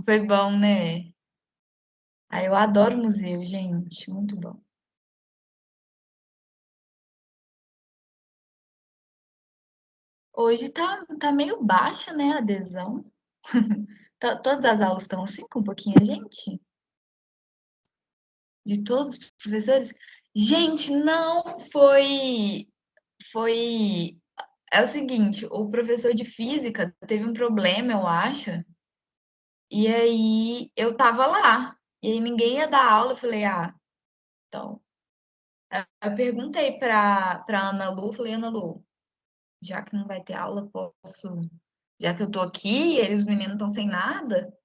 Foi bom, né? Ah, eu adoro museu, gente. Muito bom. Hoje tá meio baixa, né, a adesão. Todas as aulas estão assim, com pouquinha gente? De todos os professores? Gente, não foi. É o seguinte, o professor de física teve um problema, eu acho, e aí eu tava lá. E aí ninguém ia dar aula, eu falei, ah, então. Eu perguntei pra Ana Lu, falei, Ana Lu, já que não vai ter aula, posso. Já que eu tô aqui, eles, os meninos estão sem nada.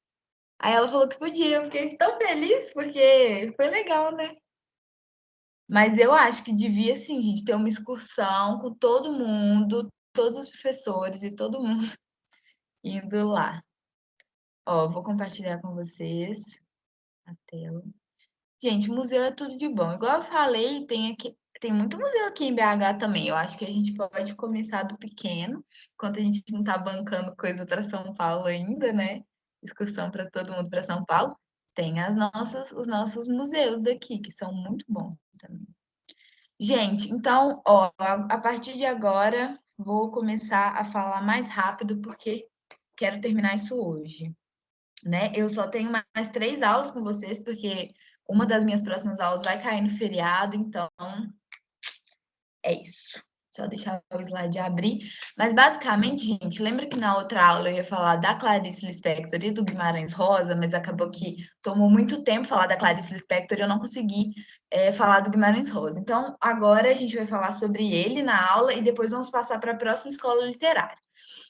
Aí ela falou que podia. Eu fiquei tão feliz, porque foi legal, né? Mas eu acho que devia, sim, gente, ter uma excursão com todo mundo, todos os professores e todo mundo indo lá. Ó, vou compartilhar com vocês a tela. Gente, museu é tudo de bom. Igual eu falei, tem muito museu aqui em BH também. Eu acho que a gente pode começar do pequeno, enquanto a gente não está bancando coisa para São Paulo ainda, né? Excursão para todo mundo para São Paulo. Tem os nossos museus daqui, que são muito bons também. Gente, então, ó, a partir de agora, vou começar a falar mais rápido, porque quero terminar isso hoje, né? Eu só tenho mais 3 aulas com vocês, porque uma das minhas próximas aulas vai cair no feriado, então é isso. Só deixar o slide abrir. Mas basicamente, gente, lembra que na outra aula eu ia falar da Clarice Lispector e do Guimarães Rosa, mas acabou que tomou muito tempo falar da Clarice Lispector e eu não consegui falar do Guimarães Rosa. Então, agora a gente vai falar sobre ele na aula e depois vamos passar para a próxima escola literária.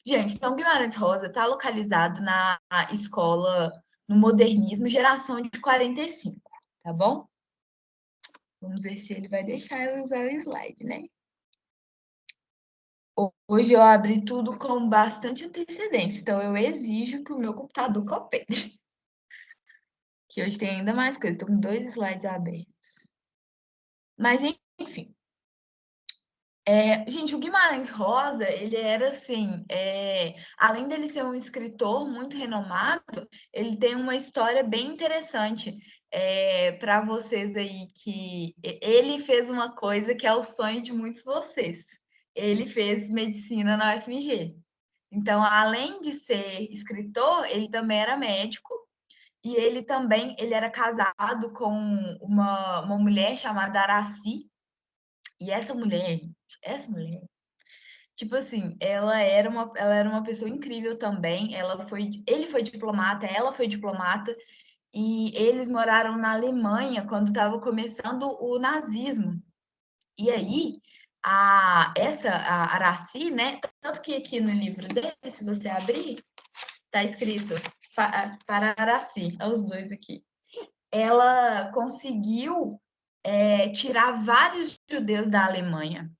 Gente, então Guimarães Rosa está localizado na escola no Modernismo, geração de 45, tá bom? Vamos ver se ele vai deixar eu usar o slide, né? Hoje eu abri tudo com bastante antecedência, então eu exijo que o meu computador coopere, que hoje tem ainda mais coisa, estou com 2 slides abertos. Mas, enfim, gente, o Guimarães Rosa, ele era assim, além dele ser um escritor muito renomado, ele tem uma história bem interessante para vocês aí, que ele fez uma coisa que é o sonho de muitos de vocês. Ele fez medicina na UFMG. Então, além de ser escritor, ele também era médico e ele era casado com uma mulher chamada Araci. E essa mulher, tipo assim, ela era uma pessoa incrível também. Ele foi diplomata, ela foi diplomata e eles moraram na Alemanha quando estava começando o nazismo. E aí, a Araci, né? Tanto que aqui no livro dele, se você abrir, tá escrito para Araci, os dois aqui. Ela conseguiu tirar vários judeus da Alemanha.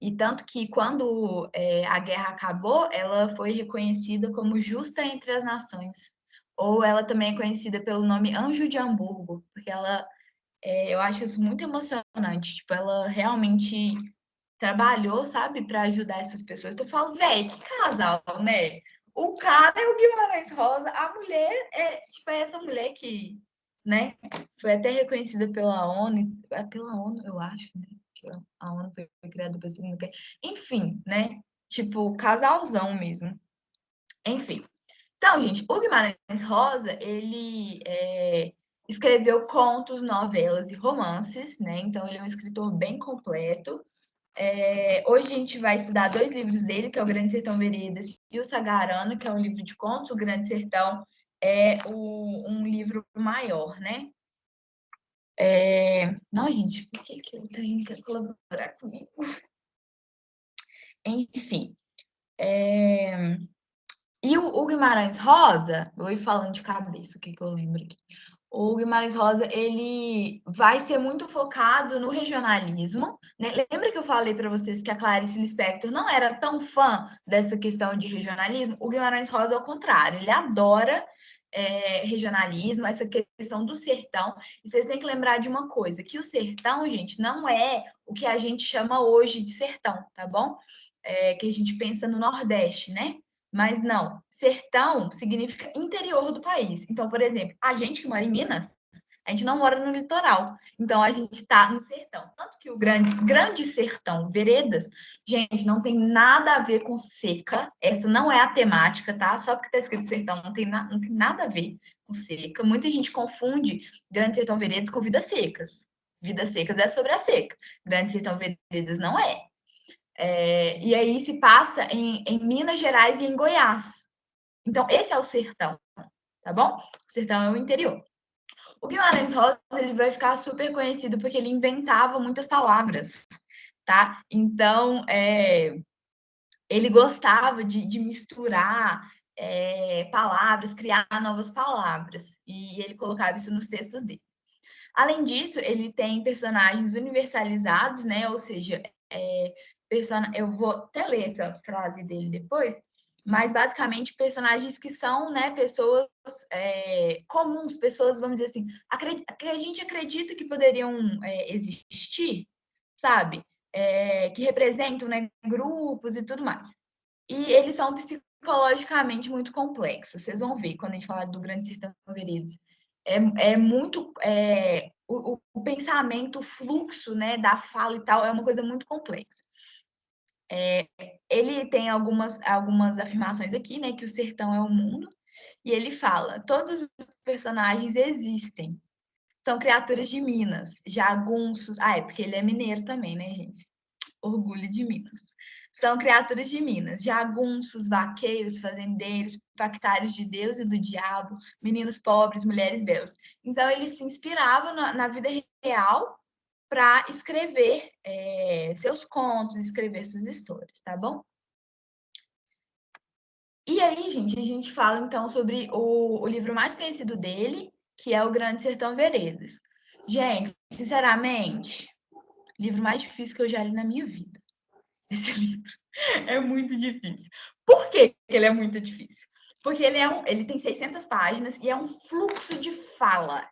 E tanto que quando a guerra acabou, ela foi reconhecida como justa entre as nações. Ou ela também é conhecida pelo nome Anjo de Hamburgo, porque eu acho isso muito emocionante. Tipo, ela realmente trabalhou, sabe, para ajudar essas pessoas. Eu falo, velho, que casal, né? O cara é o Guimarães Rosa, a mulher tipo, é essa mulher que, né, foi até reconhecida pela ONU, pela ONU, eu acho, né? Que a ONU foi criada para a Segunda Guerra. Enfim, né? Tipo, casalzão mesmo. Enfim. Então, gente, o Guimarães Rosa, ele escreveu contos, novelas e romances, né? Então, ele é um escritor bem completo. Hoje a gente vai estudar 2 livros dele, que é o Grande Sertão Veredas e o Sagarana, que é um livro de contos. O Grande Sertão é um livro maior, né? Não, gente, por que o trem quer colaborar comigo? Enfim. E o Guimarães Rosa, eu vou ir falando de cabeça, o que eu lembro aqui. O Guimarães Rosa, ele vai ser muito focado no regionalismo, né? Lembra que eu falei para vocês que a Clarice Lispector não era tão fã dessa questão de regionalismo? O Guimarães Rosa é o contrário, ele adora regionalismo, essa questão do sertão. E vocês têm que lembrar de uma coisa, que o sertão, gente, não é o que a gente chama hoje de sertão, tá bom? Que a gente pensa no Nordeste, né? Mas não, sertão significa interior do país. Então, por exemplo, a gente que mora em Minas, a gente não mora no litoral. Então, a gente está no sertão. Tanto que o grande sertão, Veredas, gente, não tem nada a ver com seca. Essa não é a temática, tá? Só porque está escrito sertão, não tem nada a ver com seca. Muita gente confunde Grande Sertão Veredas com Vidas Secas. Vidas Secas é sobre a seca. Grande Sertão Veredas não é. E aí se passa em Minas Gerais e em Goiás. Então, esse é o sertão, tá bom? O sertão é o interior. O Guimarães Rosa ele vai ficar super conhecido porque ele inventava muitas palavras, tá? Então, ele gostava de misturar palavras, criar novas palavras, e ele colocava isso nos textos dele. Além disso, ele tem personagens universalizados, né? Ou seja, eu vou até ler essa frase dele depois, mas basicamente personagens que são, né, pessoas comuns, pessoas, vamos dizer assim, que a gente acredita que poderiam existir, sabe? Que representam, né, grupos e tudo mais. E eles são psicologicamente muito complexos. Vocês vão ver quando a gente falar do Grande Sertão Veredas. É muito. O pensamento, o fluxo, né, da fala e tal é uma coisa muito complexa. Ele tem algumas afirmações aqui, né, que o sertão é o mundo, e ele fala: todos os personagens existem, são criaturas de Minas, jagunços. É porque ele é mineiro também, né, gente? Orgulho de Minas. São criaturas de Minas, jagunços, vaqueiros, fazendeiros, factários de Deus e do diabo, meninos pobres, mulheres belas. Então, ele se inspirava na vida real para escrever seus contos, escrever suas histórias, tá bom? E aí, gente, a gente fala então sobre o livro mais conhecido dele, que é O Grande Sertão Veredas. Gente, sinceramente, livro mais difícil que eu já li na minha vida. Esse livro é muito difícil. Por que ele é muito difícil? Porque ele tem 600 páginas e é um fluxo de fala.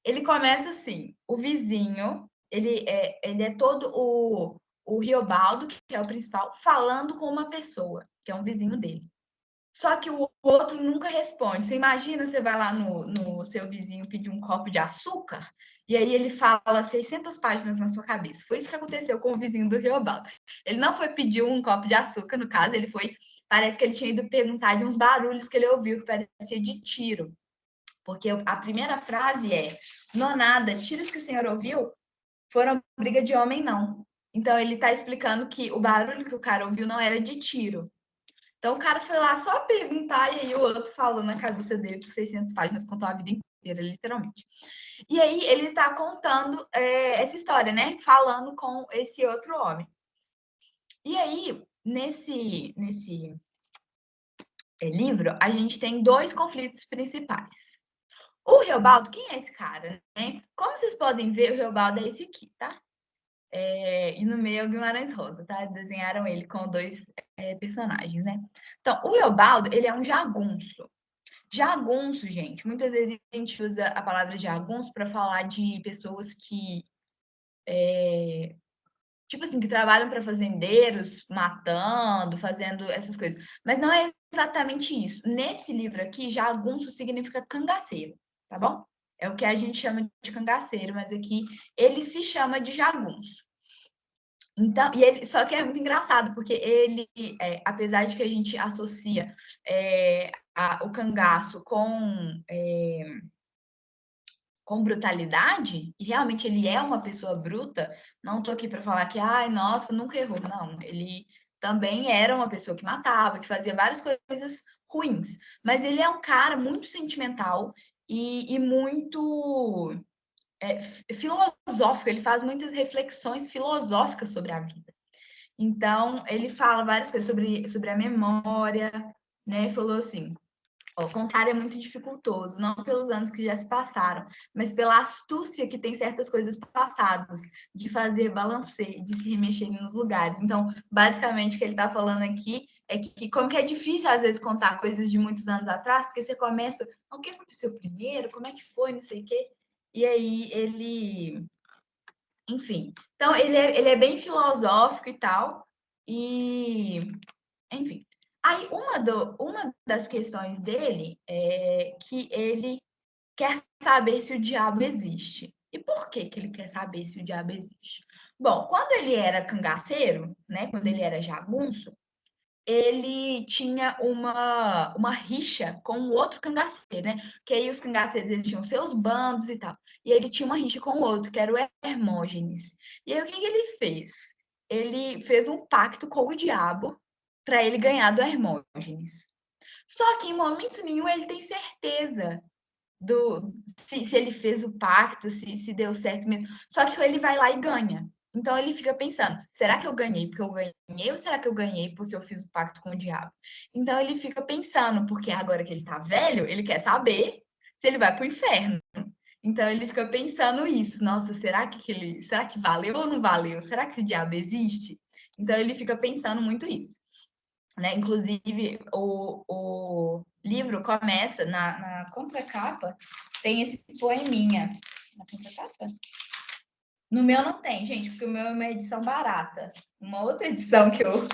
Ele começa assim, o vizinho, ele é todo o Riobaldo, que é o principal, falando com uma pessoa, que é um vizinho dele. Só que o outro nunca responde. Você imagina, você vai lá no seu vizinho pedir um copo de açúcar, e aí ele fala 600 páginas na sua cabeça. Foi isso que aconteceu com o vizinho do Riobaldo. Ele não foi pedir um copo de açúcar, no caso, ele foi. Parece que ele tinha ido perguntar de uns barulhos que ele ouviu, que parecia de tiro. Porque a primeira frase é: nonada, tiros que o senhor ouviu foram briga de homem, não. Então ele está explicando que o barulho que o cara ouviu não era de tiro. Então o cara foi lá só perguntar e aí o outro falou na cabeça dele por 600 páginas, contou a vida inteira, literalmente. E aí ele está contando essa história, né? Falando com esse outro homem. E aí, nesse livro, a gente tem dois conflitos principais. O Riobaldo, quem é esse cara? Né? Como vocês podem ver, o Riobaldo é esse aqui, tá? E no meio é o Guimarães Rosa, tá? Desenharam ele com dois personagens, né? Então, o Riobaldo, ele é um jagunço. Jagunço, gente, muitas vezes a gente usa a palavra jagunço para falar de pessoas que, tipo assim, que trabalham para fazendeiros, matando, fazendo essas coisas. Mas não é exatamente isso. Nesse livro aqui, jagunço significa cangaceiro, tá bom? É o que a gente chama de cangaceiro, mas aqui ele se chama de jagunço. Então, só que é muito engraçado, porque ele, apesar de que a gente associa o cangaço com brutalidade, e realmente ele é uma pessoa bruta, não estou aqui para falar que, ai, nossa, nunca errou. Não, ele também era uma pessoa que matava, que fazia várias coisas ruins. Mas ele é um cara muito sentimental e muito filosófico, ele faz muitas reflexões filosóficas sobre a vida. Então, ele fala várias coisas sobre a memória, né? Falou assim: contar é muito dificultoso, não pelos anos que já se passaram, mas pela astúcia que tem certas coisas passadas, de fazer balanceio, de se remexer nos lugares. Então, basicamente, o que ele está falando aqui é que como que é difícil, às vezes, contar coisas de muitos anos atrás, porque você começa, o que aconteceu primeiro, como é que foi, não sei o quê. E aí, enfim. Então, ele é bem filosófico e tal, e, enfim. Aí uma das questões dele é que ele quer saber se o diabo existe. E por que que ele quer saber se o diabo existe? Bom, quando ele era cangaceiro, né, quando ele era jagunço, ele tinha uma rixa com o outro cangaceiro, né? Que aí os cangaceiros eles tinham seus bandos e tal. E ele tinha uma rixa com o outro, que era o Hermógenes. E aí o que que ele fez? Ele fez um pacto com o diabo para ele ganhar do Hermógenes. Só que em momento nenhum ele tem certeza do se ele fez o pacto, se deu certo mesmo. Só que ele vai lá e ganha. Então ele fica pensando: será que eu ganhei porque eu ganhei ou será que eu ganhei porque eu fiz o pacto com o diabo? Então ele fica pensando, porque agora que ele tá velho, ele quer saber se ele vai pro inferno. Então ele fica pensando isso: nossa, será que valeu ou não valeu? Será que o diabo existe? Então ele fica pensando muito isso. Né? Inclusive, o livro começa na contracapa, tem esse poeminha. Na contracapa? No meu não tem, gente, porque o meu é uma edição barata. Uma outra edição que eu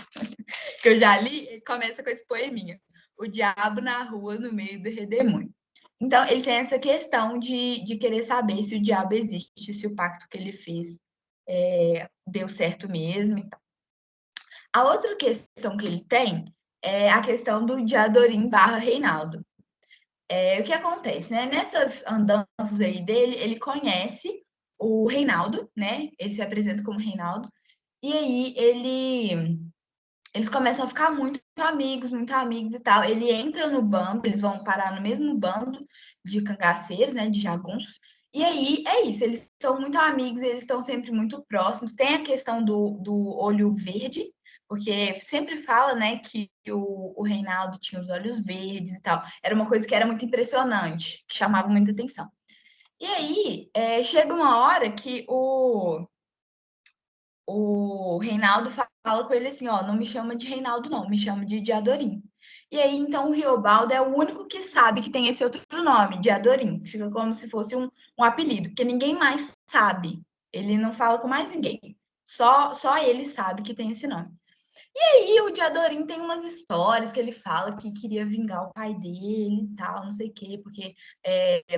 já li, começa com esse poeminha. O diabo na rua, no meio do redemoinho. Então, ele tem essa questão de querer saber se o diabo existe, se o pacto que ele fez deu certo mesmo. A outra questão que ele tem é a questão do Diadorim barra Reinaldo. O que acontece, né? Nessas andanças aí dele, ele conhece o Reinaldo, né? Ele se apresenta como Reinaldo, e aí eles começam a ficar muito amigos e tal. Ele entra no bando, eles vão parar no mesmo bando de cangaceiros, né? De jagunços. E aí é isso, eles são muito amigos, eles estão sempre muito próximos. Tem a questão do olho verde, porque sempre fala, né, que o Reinaldo tinha os olhos verdes e tal. Era uma coisa que era muito impressionante, que chamava muita atenção. E aí chega uma hora que o Reinaldo fala com ele assim, ó, não me chama de Reinaldo não, me chama de Diadorim. E aí, então, o Riobaldo é o único que sabe que tem esse outro nome, Diadorim. Fica como se fosse um apelido, porque ninguém mais sabe. Ele não fala com mais ninguém. Só ele sabe que tem esse nome. E aí o Diadorim tem umas histórias que ele fala que queria vingar o pai dele e tal, não sei o quê, porque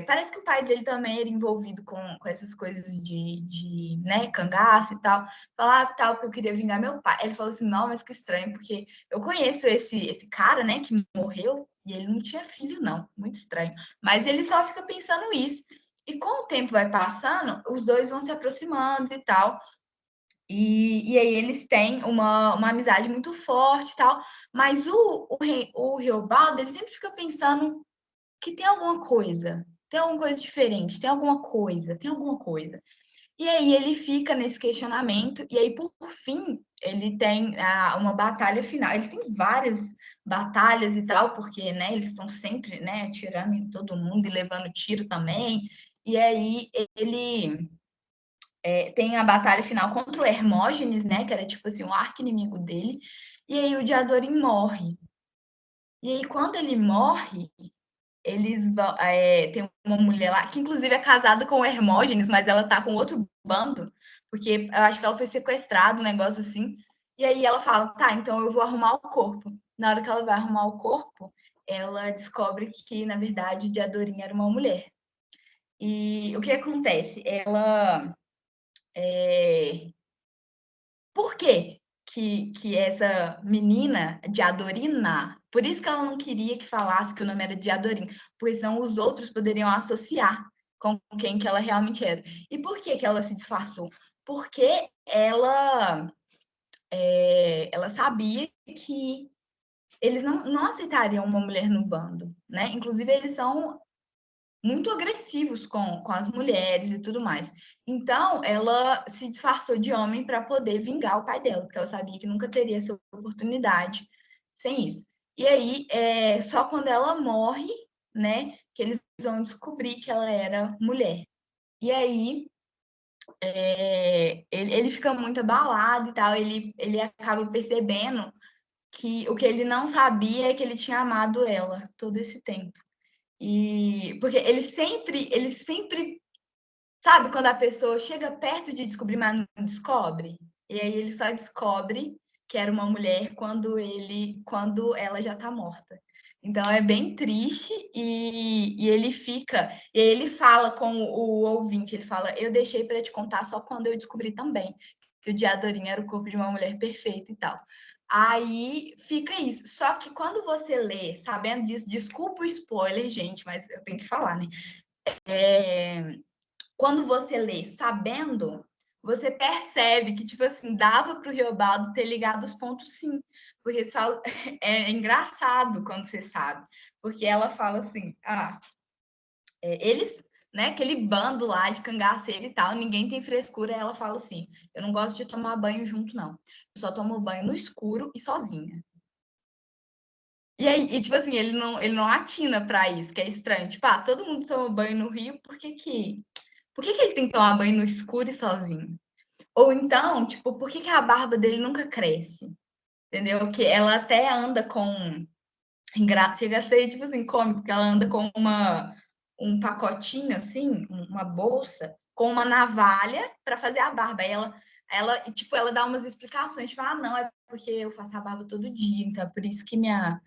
parece que o pai dele também era envolvido com essas coisas de né, cangaço e tal. Falava tal, porque eu queria vingar meu pai. Ele falou assim, não, mas que estranho, porque eu conheço esse cara, né, que morreu, e ele não tinha filho, não. Muito estranho. Mas ele só fica pensando isso. E com o tempo vai passando, os dois vão se aproximando e tal. E aí eles têm uma amizade muito forte e tal, mas o Riobaldo, ele sempre fica pensando que tem alguma coisa diferente, tem alguma coisa. E aí ele fica nesse questionamento, e aí, por fim, ele tem uma batalha final. Eles têm várias batalhas e tal, porque, né, eles estão sempre, né, atirando em todo mundo e levando tiro também. E aí ele tem a batalha final contra o Hermógenes, né? Que era tipo assim, um arqui-inimigo dele. E aí o Diadorim morre. E aí, quando ele morre, eles vão. Tem uma mulher lá, que inclusive é casada com o Hermógenes, mas ela tá com outro bando, porque eu acho que ela foi sequestrada, um negócio assim. E aí ela fala: tá, então eu vou arrumar o corpo. Na hora que ela vai arrumar o corpo, ela descobre que, na verdade, o Diadorim era uma mulher. E o que acontece? Ela. Por quê que essa menina, Diadorina, por isso que ela não queria que falasse que o nome era Diadorim, pois senão os outros poderiam associar com quem que ela realmente era. E por que que ela se disfarçou? Porque ela sabia que eles não aceitariam uma mulher no bando, né? Inclusive, eles são muito agressivos com as mulheres e tudo mais. Então, ela se disfarçou de homem para poder vingar o pai dela, porque ela sabia que nunca teria essa oportunidade sem isso. E aí, só quando ela morre, né, que eles vão descobrir que ela era mulher. E aí, ele fica muito abalado e tal, ele acaba percebendo que o que ele não sabia é que ele tinha amado ela todo esse tempo. E porque ele sempre, sabe, quando a pessoa chega perto de descobrir, mas não descobre. E aí ele só descobre quer uma mulher quando ela já está morta. Então é bem triste e ele fala com o ouvinte, ele fala, eu deixei para te contar só quando eu descobri também que o Diadorim era o corpo de uma mulher perfeita e tal. Aí fica isso. Só que quando você lê, sabendo disso, desculpa o spoiler, gente, mas eu tenho que falar, né? Quando você lê sabendo, você percebe que, tipo assim, dava para o Riobaldo ter ligado os pontos sim. Porque fala, é engraçado quando você sabe. Porque ela fala assim, eles, né, aquele bando lá de cangaceiro e tal, ninguém tem frescura. Ela fala assim, eu não gosto de tomar banho junto, não. Eu só tomo banho no escuro e sozinha. E aí, tipo assim, ele não atina para isso, que é estranho. Tipo, todo mundo toma banho no rio, por que ele tem que tomar banho no escuro e sozinho? Ou então, tipo, por que a barba dele nunca cresce? Entendeu? Que ela até anda com. Chega a ser, tipo assim, cômico, porque ela anda com um pacotinho, assim, uma bolsa, com uma navalha para fazer a barba. Aí ela dá umas explicações, tipo, não, é porque eu faço a barba todo dia, então é por isso que minha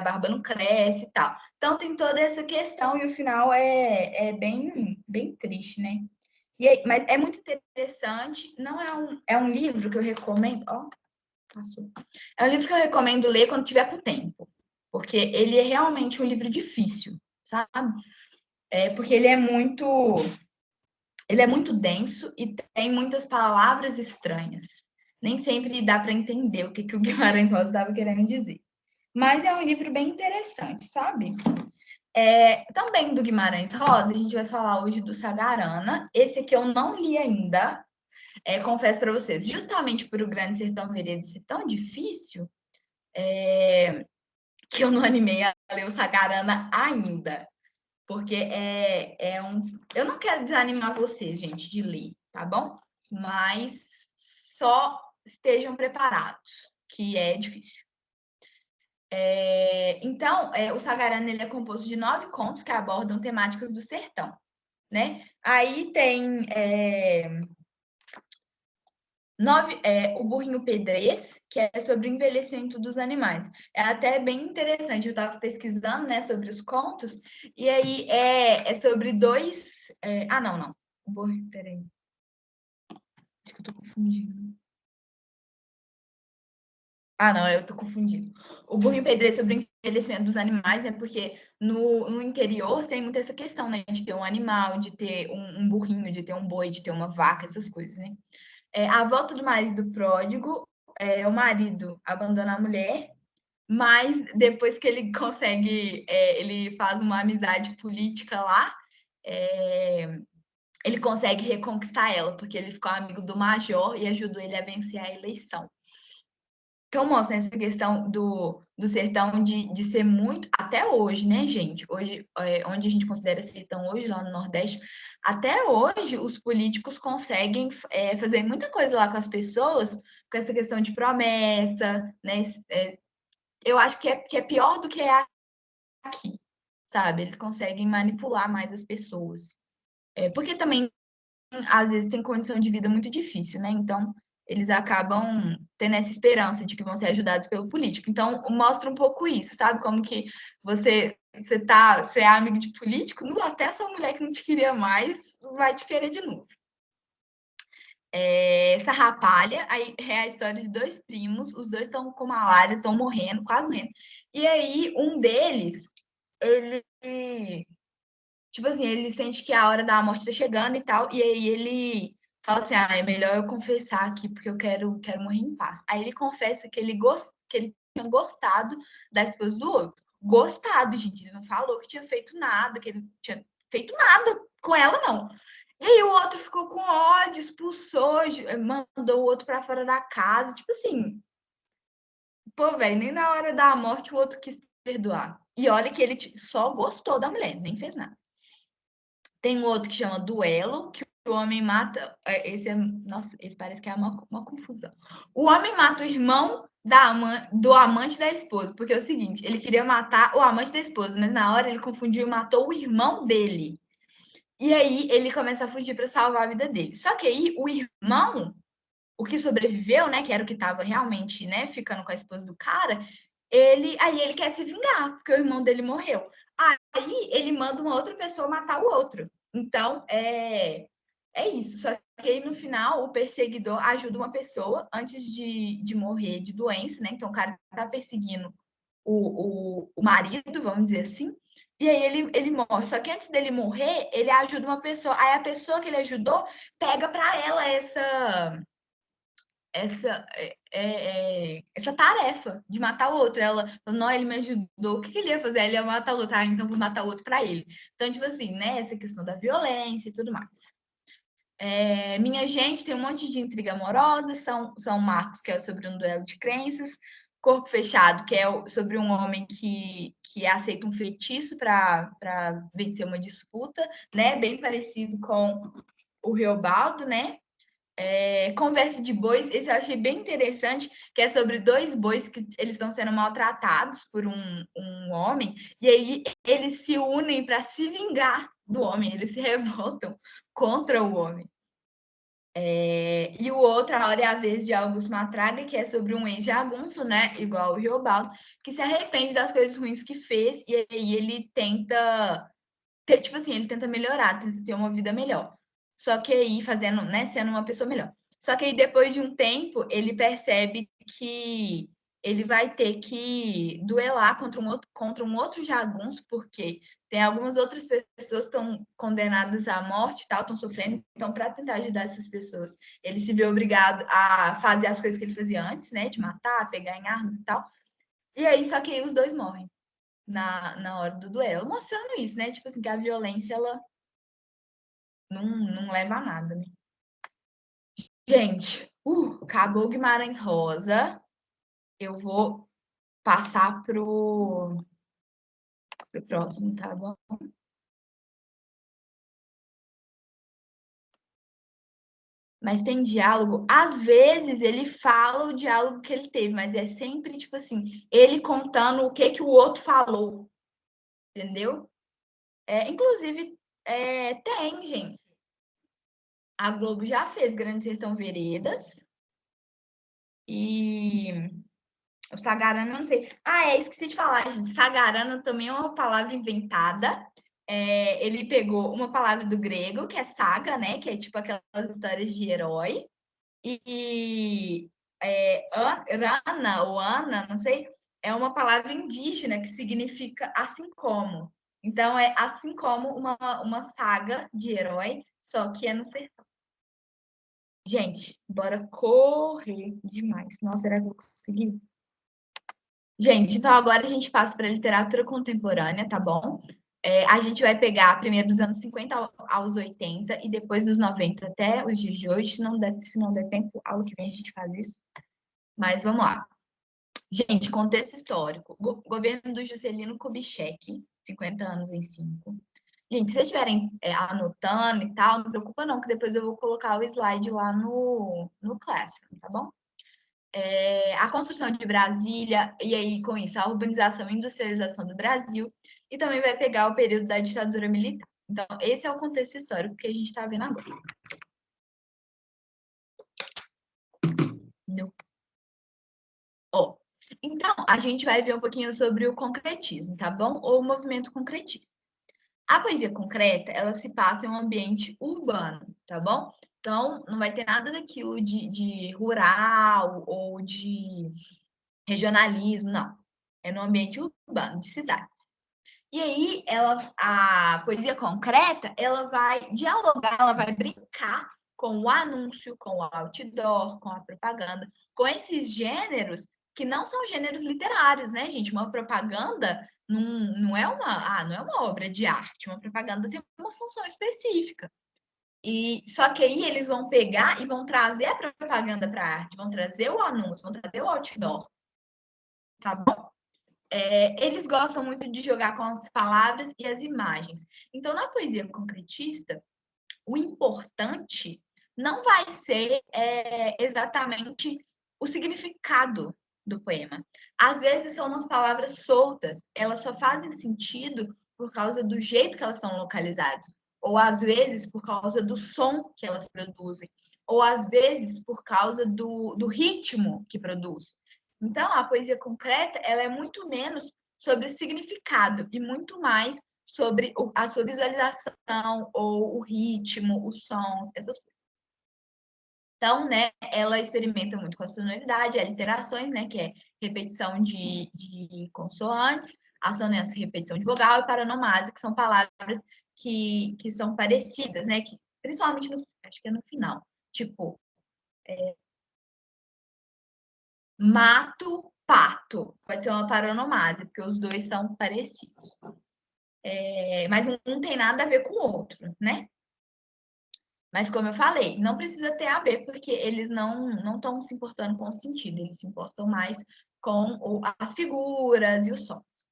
barba não cresce e tal. Então tem toda essa questão, e o final é bem triste, né? Mas é muito interessante, não é um livro que eu recomendo. Passou. É um livro que eu recomendo ler quando tiver com tempo, porque ele é realmente um livro difícil, sabe? Porque ele é muito denso e tem muitas palavras estranhas. Nem sempre dá para entender o que o Guimarães Rosa estava querendo dizer. Mas é um livro bem interessante, sabe? Também do Guimarães Rosa, a gente vai falar hoje do Sagarana. Esse aqui eu não li ainda, confesso para vocês, justamente por o Grande Sertão Veredas ser tão difícil, que eu não animei a ler o Sagarana ainda. Porque eu não quero desanimar vocês, gente, de ler, tá bom? Mas só estejam preparados, que é difícil. Então, o Sagarana ele é composto de 9 contos que abordam temáticas do sertão, né? Aí tem o Burrinho Pedrez, que é sobre o envelhecimento dos animais. É até bem interessante, eu estava pesquisando, né, sobre os contos, e aí é sobre dois... não. Peraí. Acho que eu tô confundindo. Não, eu tô confundindo. O Burrinho Pedrez é sobre o envelhecimento dos animais, né, porque no interior tem muita essa questão, né, de ter um animal, de ter um burrinho, de ter um boi, de ter uma vaca, essas coisas, né? A volta do marido pródigo, o marido abandona a mulher, mas depois que ele consegue, ele faz uma amizade política lá, ele consegue reconquistar ela, porque ele ficou amigo do major e ajudou ele a vencer a eleição. Então, mostra essa questão do sertão de ser muito, até hoje, né, gente? Hoje, onde a gente considera sertão hoje, lá no Nordeste, até hoje os políticos conseguem fazer muita coisa lá com as pessoas, com essa questão de promessa, né? Eu acho que é pior do que é aqui, sabe? Eles conseguem manipular mais as pessoas. Porque também, às vezes, tem condição de vida muito difícil, né? Então, eles acabam tendo essa esperança de que vão ser ajudados pelo político. Então, mostra um pouco isso, sabe? Como que você é amigo de político, até essa mulher que não te queria mais vai te querer de novo. Sarrapalha, aí é a história de dois primos, os dois estão com malária, estão morrendo, quase morrendo. E aí, um deles, ele, tipo assim, ele sente que a hora da morte tá chegando e tal, e aí ele fala assim, é melhor eu confessar aqui, porque eu quero morrer em paz. Aí ele confessa que ele tinha gostado da esposa do outro. Gostado, gente, ele não falou que tinha feito nada, que ele não tinha feito nada com ela, não. E aí o outro ficou com ódio, expulsou, mandou o outro para fora da casa, tipo assim, pô, velho, nem na hora da morte o outro quis perdoar. E olha que ele só gostou da mulher, nem fez nada. Tem um outro que chama Duelo, que o homem mata. Nossa, esse parece que é uma confusão. O homem mata o irmão do amante da esposa, porque é o seguinte: ele queria matar o amante da esposa, mas na hora ele confundiu e matou o irmão dele. E aí ele começa a fugir para salvar a vida dele. Só que aí o irmão o que sobreviveu, né, que era o que estava realmente, né, ficando com a esposa do cara, aí ele quer se vingar, porque o irmão dele morreu. Aí ele manda uma outra pessoa matar o outro. Então, é isso. Só que aí, no final, o perseguidor ajuda uma pessoa antes de morrer de doença, né? Então, o cara tá perseguindo o marido, vamos dizer assim, e aí ele morre. Só que antes dele morrer, ele ajuda uma pessoa. Aí a pessoa que ele ajudou pega para ela essa tarefa de matar o outro. Ela falou, não, ele me ajudou, o que ele ia fazer? Ele ia matar o outro, então vou matar o outro para ele. Então, tipo assim, né, essa questão da violência e tudo mais. Minha Gente tem um monte de intriga amorosa, São Marcos, que é sobre um duelo de crenças, Corpo Fechado, que é sobre um homem que aceita um feitiço para vencer uma disputa, né? Bem parecido com o Riobaldo, né? Conversa de Bois, esse eu achei bem interessante, que é sobre dois bois que eles estão sendo maltratados por um homem, e aí eles se unem para se vingar do homem, eles se revoltam contra o homem. E o outro, A Hora é a Vez de Augusto Matraga, que é sobre um ex-jagunço, né, igual o Riobaldo, que se arrepende das coisas ruins que fez, e aí ele tenta, tipo assim, ele tenta melhorar, tenta ter uma vida melhor. Só que aí, fazendo, né, sendo uma pessoa melhor. Só que aí, depois de um tempo, ele percebe que ele vai ter que duelar contra um outro jagunço, porque tem algumas outras pessoas que estão condenadas à morte, tal, estão sofrendo. Então, para tentar ajudar essas pessoas, ele se vê obrigado a fazer as coisas que ele fazia antes, né, de matar, pegar em armas e tal. E aí, só que aí os dois morrem na hora do duelo, mostrando isso, né? Tipo assim, que a violência, ela não leva a nada, né? Gente, acabou Guimarães Rosa. Eu vou passar pro próximo, tá bom? Mas tem diálogo. Às vezes ele fala o diálogo que ele teve, mas é sempre tipo assim, ele contando o que o outro falou, entendeu? Inclusive, tem, gente. A Globo já fez Grande Sertão Veredas e o Sagarana, não sei. Esqueci de falar, gente. Sagarana também é uma palavra inventada. Ele pegou uma palavra do grego, que é saga, né? Que é tipo aquelas histórias de herói. E Rana ou Ana, não sei, é uma palavra indígena que significa assim como. Então, é assim como uma saga de herói, só que é no sertão. Gente, bora correr demais. Nossa, será que eu vou conseguir? Gente, então agora a gente passa para a literatura contemporânea, tá bom? A gente vai pegar primeiro dos anos 50 aos 80 e depois dos 90 até os dias de hoje. Se não der tempo, aula que vem a gente faz isso. Mas vamos lá. Gente, contexto histórico. Governo do Juscelino Kubitschek, 50 anos em 5. Gente, se vocês estiverem anotando e tal, não preocupa não, que depois eu vou colocar o slide lá no Classroom, tá bom? A construção de Brasília, e aí com isso a urbanização e industrialização do Brasil, e também vai pegar o período da ditadura militar. Então, esse é o contexto histórico que a gente está vendo agora. No. Então, a gente vai ver um pouquinho sobre o concretismo, tá bom? Ou o movimento concretista. A poesia concreta, ela se passa em um ambiente urbano, tá bom? Então, não vai ter nada daquilo de rural ou de regionalismo, não. É no ambiente urbano, de cidades. E aí, a poesia concreta, ela vai dialogar, ela vai brincar com o anúncio, com o outdoor, com a propaganda, com esses gêneros que não são gêneros literários, né, gente? Uma propaganda não é não é uma obra de arte, uma propaganda tem uma função específica. E só que aí eles vão pegar e vão trazer a propaganda para a arte, vão trazer o anúncio, vão trazer o outdoor, tá bom? Eles gostam muito de jogar com as palavras e as imagens. Então, na poesia concretista, o importante não vai ser exatamente o significado do poema. Às vezes são umas palavras soltas, elas só fazem sentido por causa do jeito que elas são localizadas, ou às vezes por causa do som que elas produzem, ou às vezes por causa do ritmo que produz. Então, a poesia concreta, ela é muito menos sobre significado e muito mais sobre a sua visualização ou o ritmo, os sons, essas coisas. Então, né, ela experimenta muito com a sonoridade, aliterações, né, que é repetição de consoantes, assonância, repetição de vogal, e paronomase, que são palavras que são parecidas, né, que, principalmente, acho que é no final, tipo, mato, pato, pode ser uma paronomase, porque os dois são parecidos. Mas um tem nada a ver com o outro, né? Mas, como eu falei, não precisa ter a ver, porque eles não estão se importando com o sentido, eles se importam mais com as figuras e os sons.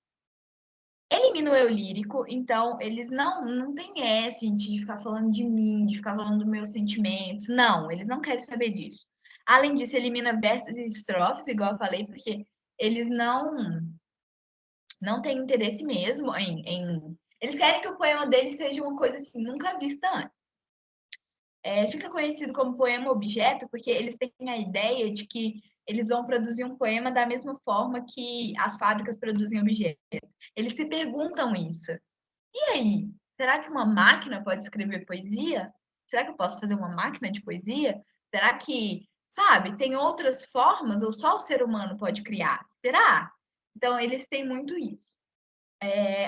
Elimina o eu lírico, então eles não têm essa de ficar falando de mim, de ficar falando dos meus sentimentos. Não, eles não querem saber disso. Além disso, elimina versos e estrofes, igual eu falei, porque eles não têm interesse mesmo em. Eles querem que o poema deles seja uma coisa assim, nunca vista antes. Fica conhecido como poema objeto porque eles têm a ideia de que eles vão produzir um poema da mesma forma que as fábricas produzem objetos. Eles se perguntam isso. E aí, será que uma máquina pode escrever poesia? Será que eu posso fazer uma máquina de poesia? Será que, sabe, tem outras formas ou só o ser humano pode criar? Será? Então, eles têm muito isso.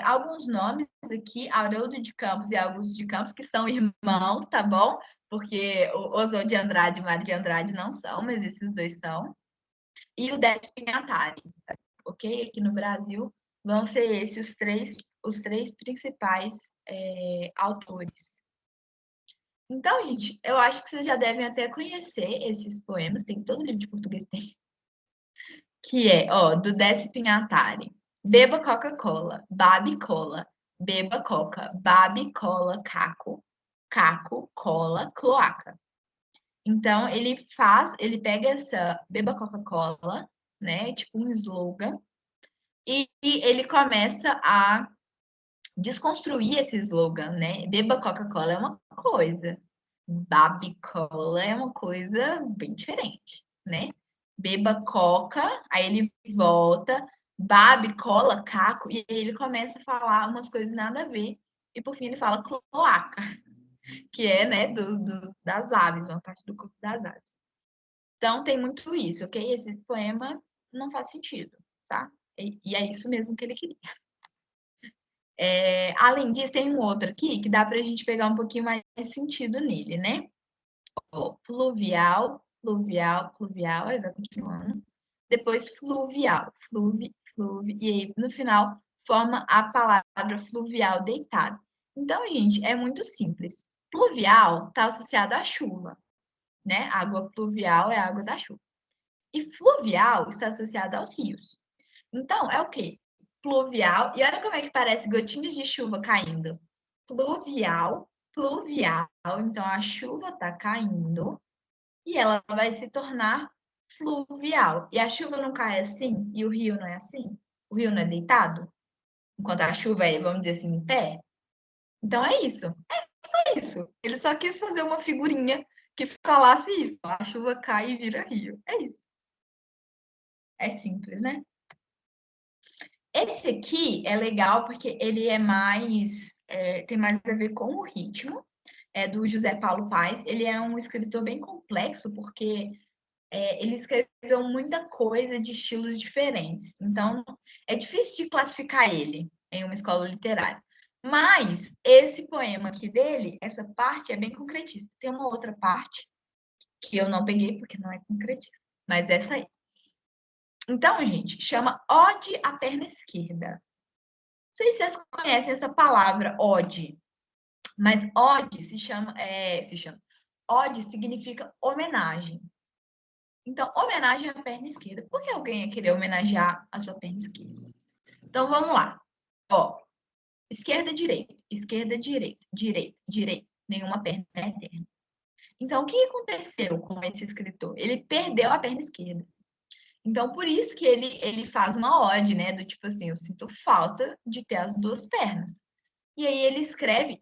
Alguns nomes aqui, Haroldo de Campos e Augusto de Campos, que são irmãos, tá bom? Porque o Oswald de Andrade e Mário de Andrade não são, mas esses dois são. E o Décio Pinhatari, ok? Aqui no Brasil vão ser esses os três principais autores. Então, gente, eu acho que vocês já devem até conhecer esses poemas, tem todo livro de português tem. Que é, ó, do Décio Pinhatari. Beba Coca-Cola, babe cola. Beba coca, babe cola, caco. Caco, cola, cloaca. Então, ele pega essa beba Coca-Cola, né, tipo um slogan, e ele começa a desconstruir esse slogan, né? Beba Coca-Cola é uma coisa, babe cola é uma coisa bem diferente, né? Beba coca, aí ele volta, babe cola, caco, e aí ele começa a falar umas coisas nada a ver, e por fim ele fala cloaca, que é, né, das aves, uma parte do corpo das aves. Então tem muito isso, ok? Esse poema não faz sentido, tá? E é isso mesmo que ele queria. Além disso, tem um outro aqui que dá para a gente pegar um pouquinho mais de sentido nele, né? Pluvial, pluvial, pluvial, aí vai continuando. Depois fluvial, fluve, e aí no final forma a palavra fluvial deitado. Então, gente, é muito simples. Pluvial está associado à chuva, né? Água pluvial é a água da chuva. E fluvial está associado aos rios. Então, é o quê? Pluvial, e olha como é que parece gotinhas de chuva caindo. Pluvial, pluvial, então a chuva está caindo e ela vai se tornar fluvial. E a chuva não cai assim e o rio não é assim? O rio não é deitado? Enquanto a chuva é, vamos dizer assim, em pé? Então é isso. É só isso. Ele só quis fazer uma figurinha que falasse isso. A chuva cai e vira rio. É isso. É simples, né? Esse aqui é legal porque ele é mais tem mais a ver com o ritmo. É do José Paulo Paes. Ele é um escritor bem complexo porque ele escreveu muita coisa de estilos diferentes. Então é difícil de classificar ele em uma escola literária. Mas esse poema aqui dele, essa parte é bem concretista. Tem uma outra parte que eu não peguei porque não é concretista, mas essa aí. Então, gente, chama Ode à Perna Esquerda. Não sei se vocês conhecem essa palavra, ode, mas ode ode significa homenagem. Então, homenagem à perna esquerda. Por que alguém ia querer homenagear a sua perna esquerda? Então, vamos lá. Ó, esquerda, direita, esquerda, direita, direita, direita. Nenhuma perna é eterna. Então, o que aconteceu com esse escritor? Ele perdeu a perna esquerda. Então, por isso que ele faz uma ode, né? Do tipo assim, eu sinto falta de ter as duas pernas. E aí ele escreve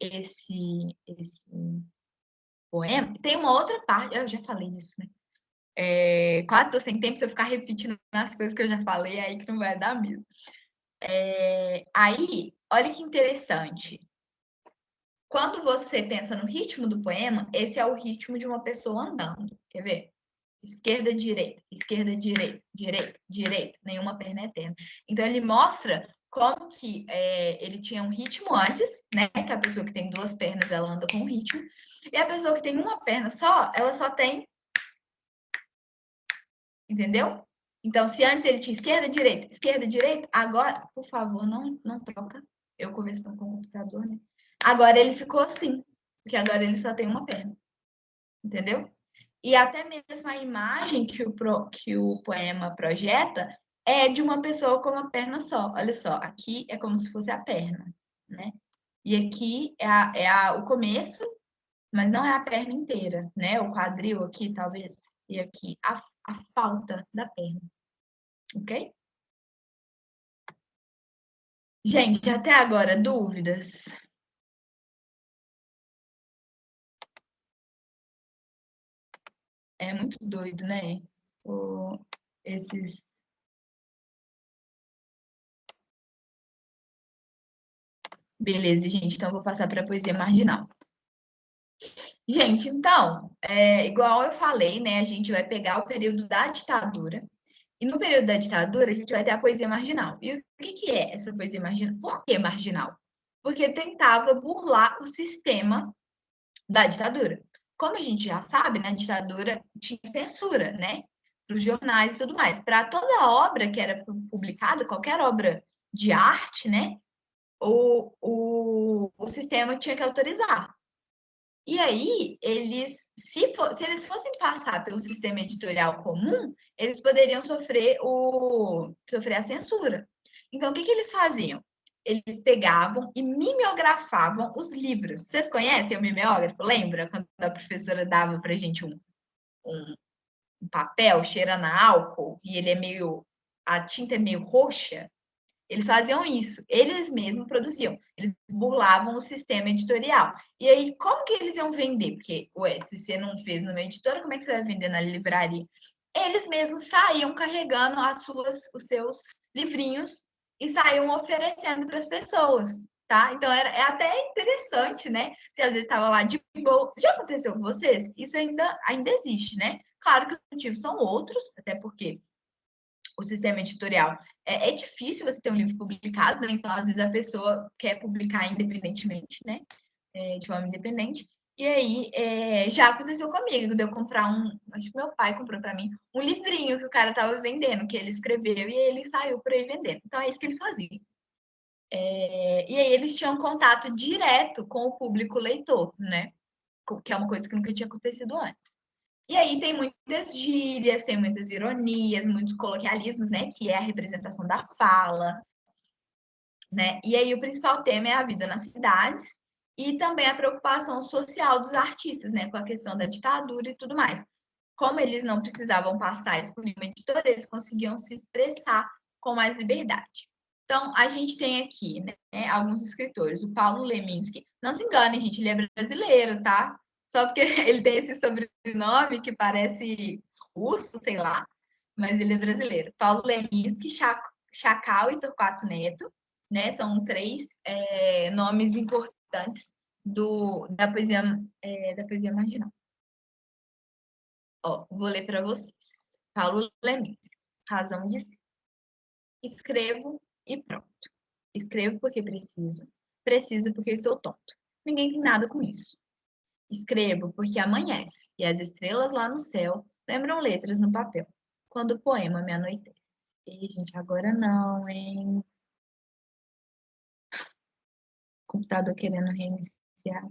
poema, tem uma outra parte, eu já falei isso, né? Quase estou sem tempo, se eu ficar repetindo as coisas que eu já falei, aí que não vai dar mesmo. Aí, olha que interessante. Quando você pensa no ritmo do poema, esse é o ritmo de uma pessoa andando. Quer ver? Esquerda, direita, direita, direita, nenhuma perna é eterna. Então, ele mostra como que ele tinha um ritmo antes, né? Que a pessoa que tem duas pernas, ela anda com um ritmo. E a pessoa que tem uma perna só, ela só tem... Entendeu? Então, se antes ele tinha esquerda, direita, agora, por favor, não troca. Eu conversando com o computador, né? Agora ele ficou assim, porque agora ele só tem uma perna. Entendeu? E até mesmo a imagem que o poema projeta é de uma pessoa com uma perna só. Olha só, aqui é como se fosse a perna, né? E aqui o começo, mas não é a perna inteira, né? O quadril aqui, talvez, e aqui a falta da perna, ok? Gente, até agora, dúvidas? É muito doido, né? Esses... Beleza, gente, então eu vou passar para a poesia marginal. Gente, então, igual eu falei, né? A gente vai pegar o período da ditadura. E no período da ditadura, a gente vai ter a poesia marginal. E o que é essa poesia marginal? Por que marginal? Porque tentava burlar o sistema da ditadura. Como a gente já sabe, na ditadura tinha censura, né? Para os jornais e tudo mais. Para toda obra que era publicada, qualquer obra de arte, né? O sistema tinha que autorizar. E aí, se eles fossem passar pelo sistema editorial comum, eles poderiam sofrer a censura. Então, o que eles faziam? Eles pegavam e mimeografavam os livros. Vocês conhecem o mimeógrafo? Lembra quando a professora dava para a gente um papel cheirando a álcool e a tinta é meio roxa? Eles faziam isso, eles mesmos produziam, eles burlavam o sistema editorial. E aí, como que eles iam vender? Porque, ué, se você não fez numa editora, como é que você vai vender na livraria? Eles mesmos saíam carregando os seus livrinhos e saíam oferecendo para as pessoas, tá? Então, é até interessante, né? Se às vezes estava lá de boa. Já aconteceu com vocês? Isso ainda existe, né? Claro que os motivos são outros, até porque o sistema editorial. É difícil você ter um livro publicado, né? Então, às vezes, a pessoa quer publicar independentemente, né? De forma independente. E aí, já aconteceu comigo, de eu comprar acho que meu pai comprou para mim, um livrinho que o cara estava vendendo, que ele escreveu e ele saiu por aí vendendo. Então, é isso que eles faziam. E aí, eles tinham contato direto com o público leitor, né? Que é uma coisa que nunca tinha acontecido antes. E aí tem muitas gírias, tem muitas ironias, muitos coloquialismos, né? Que é a representação da fala, né? E aí o principal tema é a vida nas cidades e também a preocupação social dos artistas, né? Com a questão da ditadura e tudo mais. Como eles não precisavam passar isso por uma editora, eles conseguiam se expressar com mais liberdade. Então, a gente tem aqui, né, alguns escritores. O Paulo Leminski, não se engane, gente, ele é brasileiro, tá? Só porque ele tem esse sobrenome que parece russo, sei lá, mas ele é brasileiro. Paulo Leminski, Chacal e Torquato Neto, né? São três nomes importantes da poesia marginal. Ó, vou ler para vocês. Paulo Leminski, Razão de Ser. Escrevo e pronto. Escrevo porque preciso. Preciso porque estou tonto. Ninguém tem nada com isso. Escrevo porque amanhece e as estrelas lá no céu lembram letras no papel. Quando o poema me anoitece. E, gente, agora não, hein? Computador querendo reiniciar.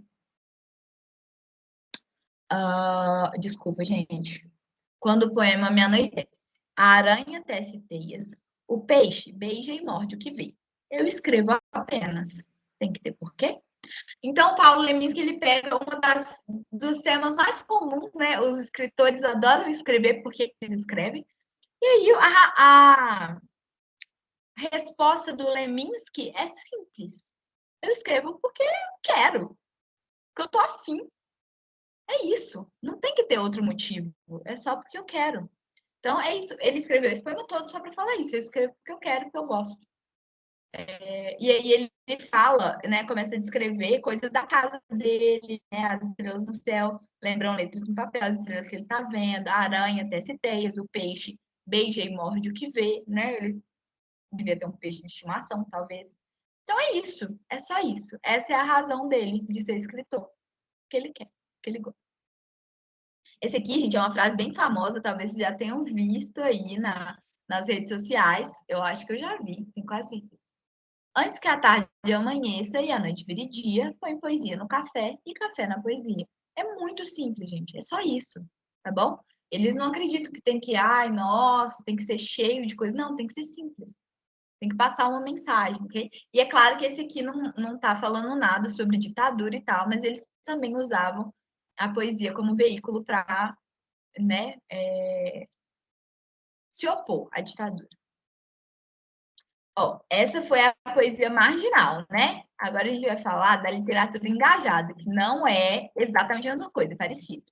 Desculpa, gente. Quando o poema me anoitece. A aranha tece teias. O peixe beija e morde o que vê. Eu escrevo apenas. Tem que ter porquê? Então, Paulo Leminski, ele pega dos temas mais comuns, né? Os escritores adoram escrever porque eles escrevem. E aí, a resposta do Leminski é simples. Eu escrevo porque eu quero, porque eu tô afim. É isso. Não tem que ter outro motivo. É só porque eu quero. Então, é isso. Ele escreveu esse poema todo só para falar isso. Eu escrevo porque eu quero, porque eu gosto. E aí ele fala, né, começa a descrever coisas da casa dele, né, as estrelas no céu lembram letras no papel, as estrelas que ele está vendo, a aranha tece teias, o peixe beija e morde o que vê, né? Ele devia ter um peixe de estimação, talvez. Então é isso, é só isso. Essa é a razão dele de ser escritor, que ele quer, que ele gosta. Esse aqui, gente, é uma frase bem famosa, talvez vocês já tenham visto aí nas redes sociais. Eu acho que eu já vi, tenho quase certeza. Antes que a tarde amanheça e a noite vire dia, põe poesia no café e café na poesia. É muito simples, gente. É só isso, tá bom? Eles não acreditam que tem que, ai, nossa, tem que ser cheio de coisa. Não, tem que ser simples. Tem que passar uma mensagem, ok? E é claro que esse aqui não tá falando nada sobre ditadura e tal, mas eles também usavam a poesia como veículo para, né, se opor à ditadura. Ó, essa foi a poesia marginal, né? Agora a gente vai falar da literatura engajada, que não é exatamente a mesma coisa, é parecido.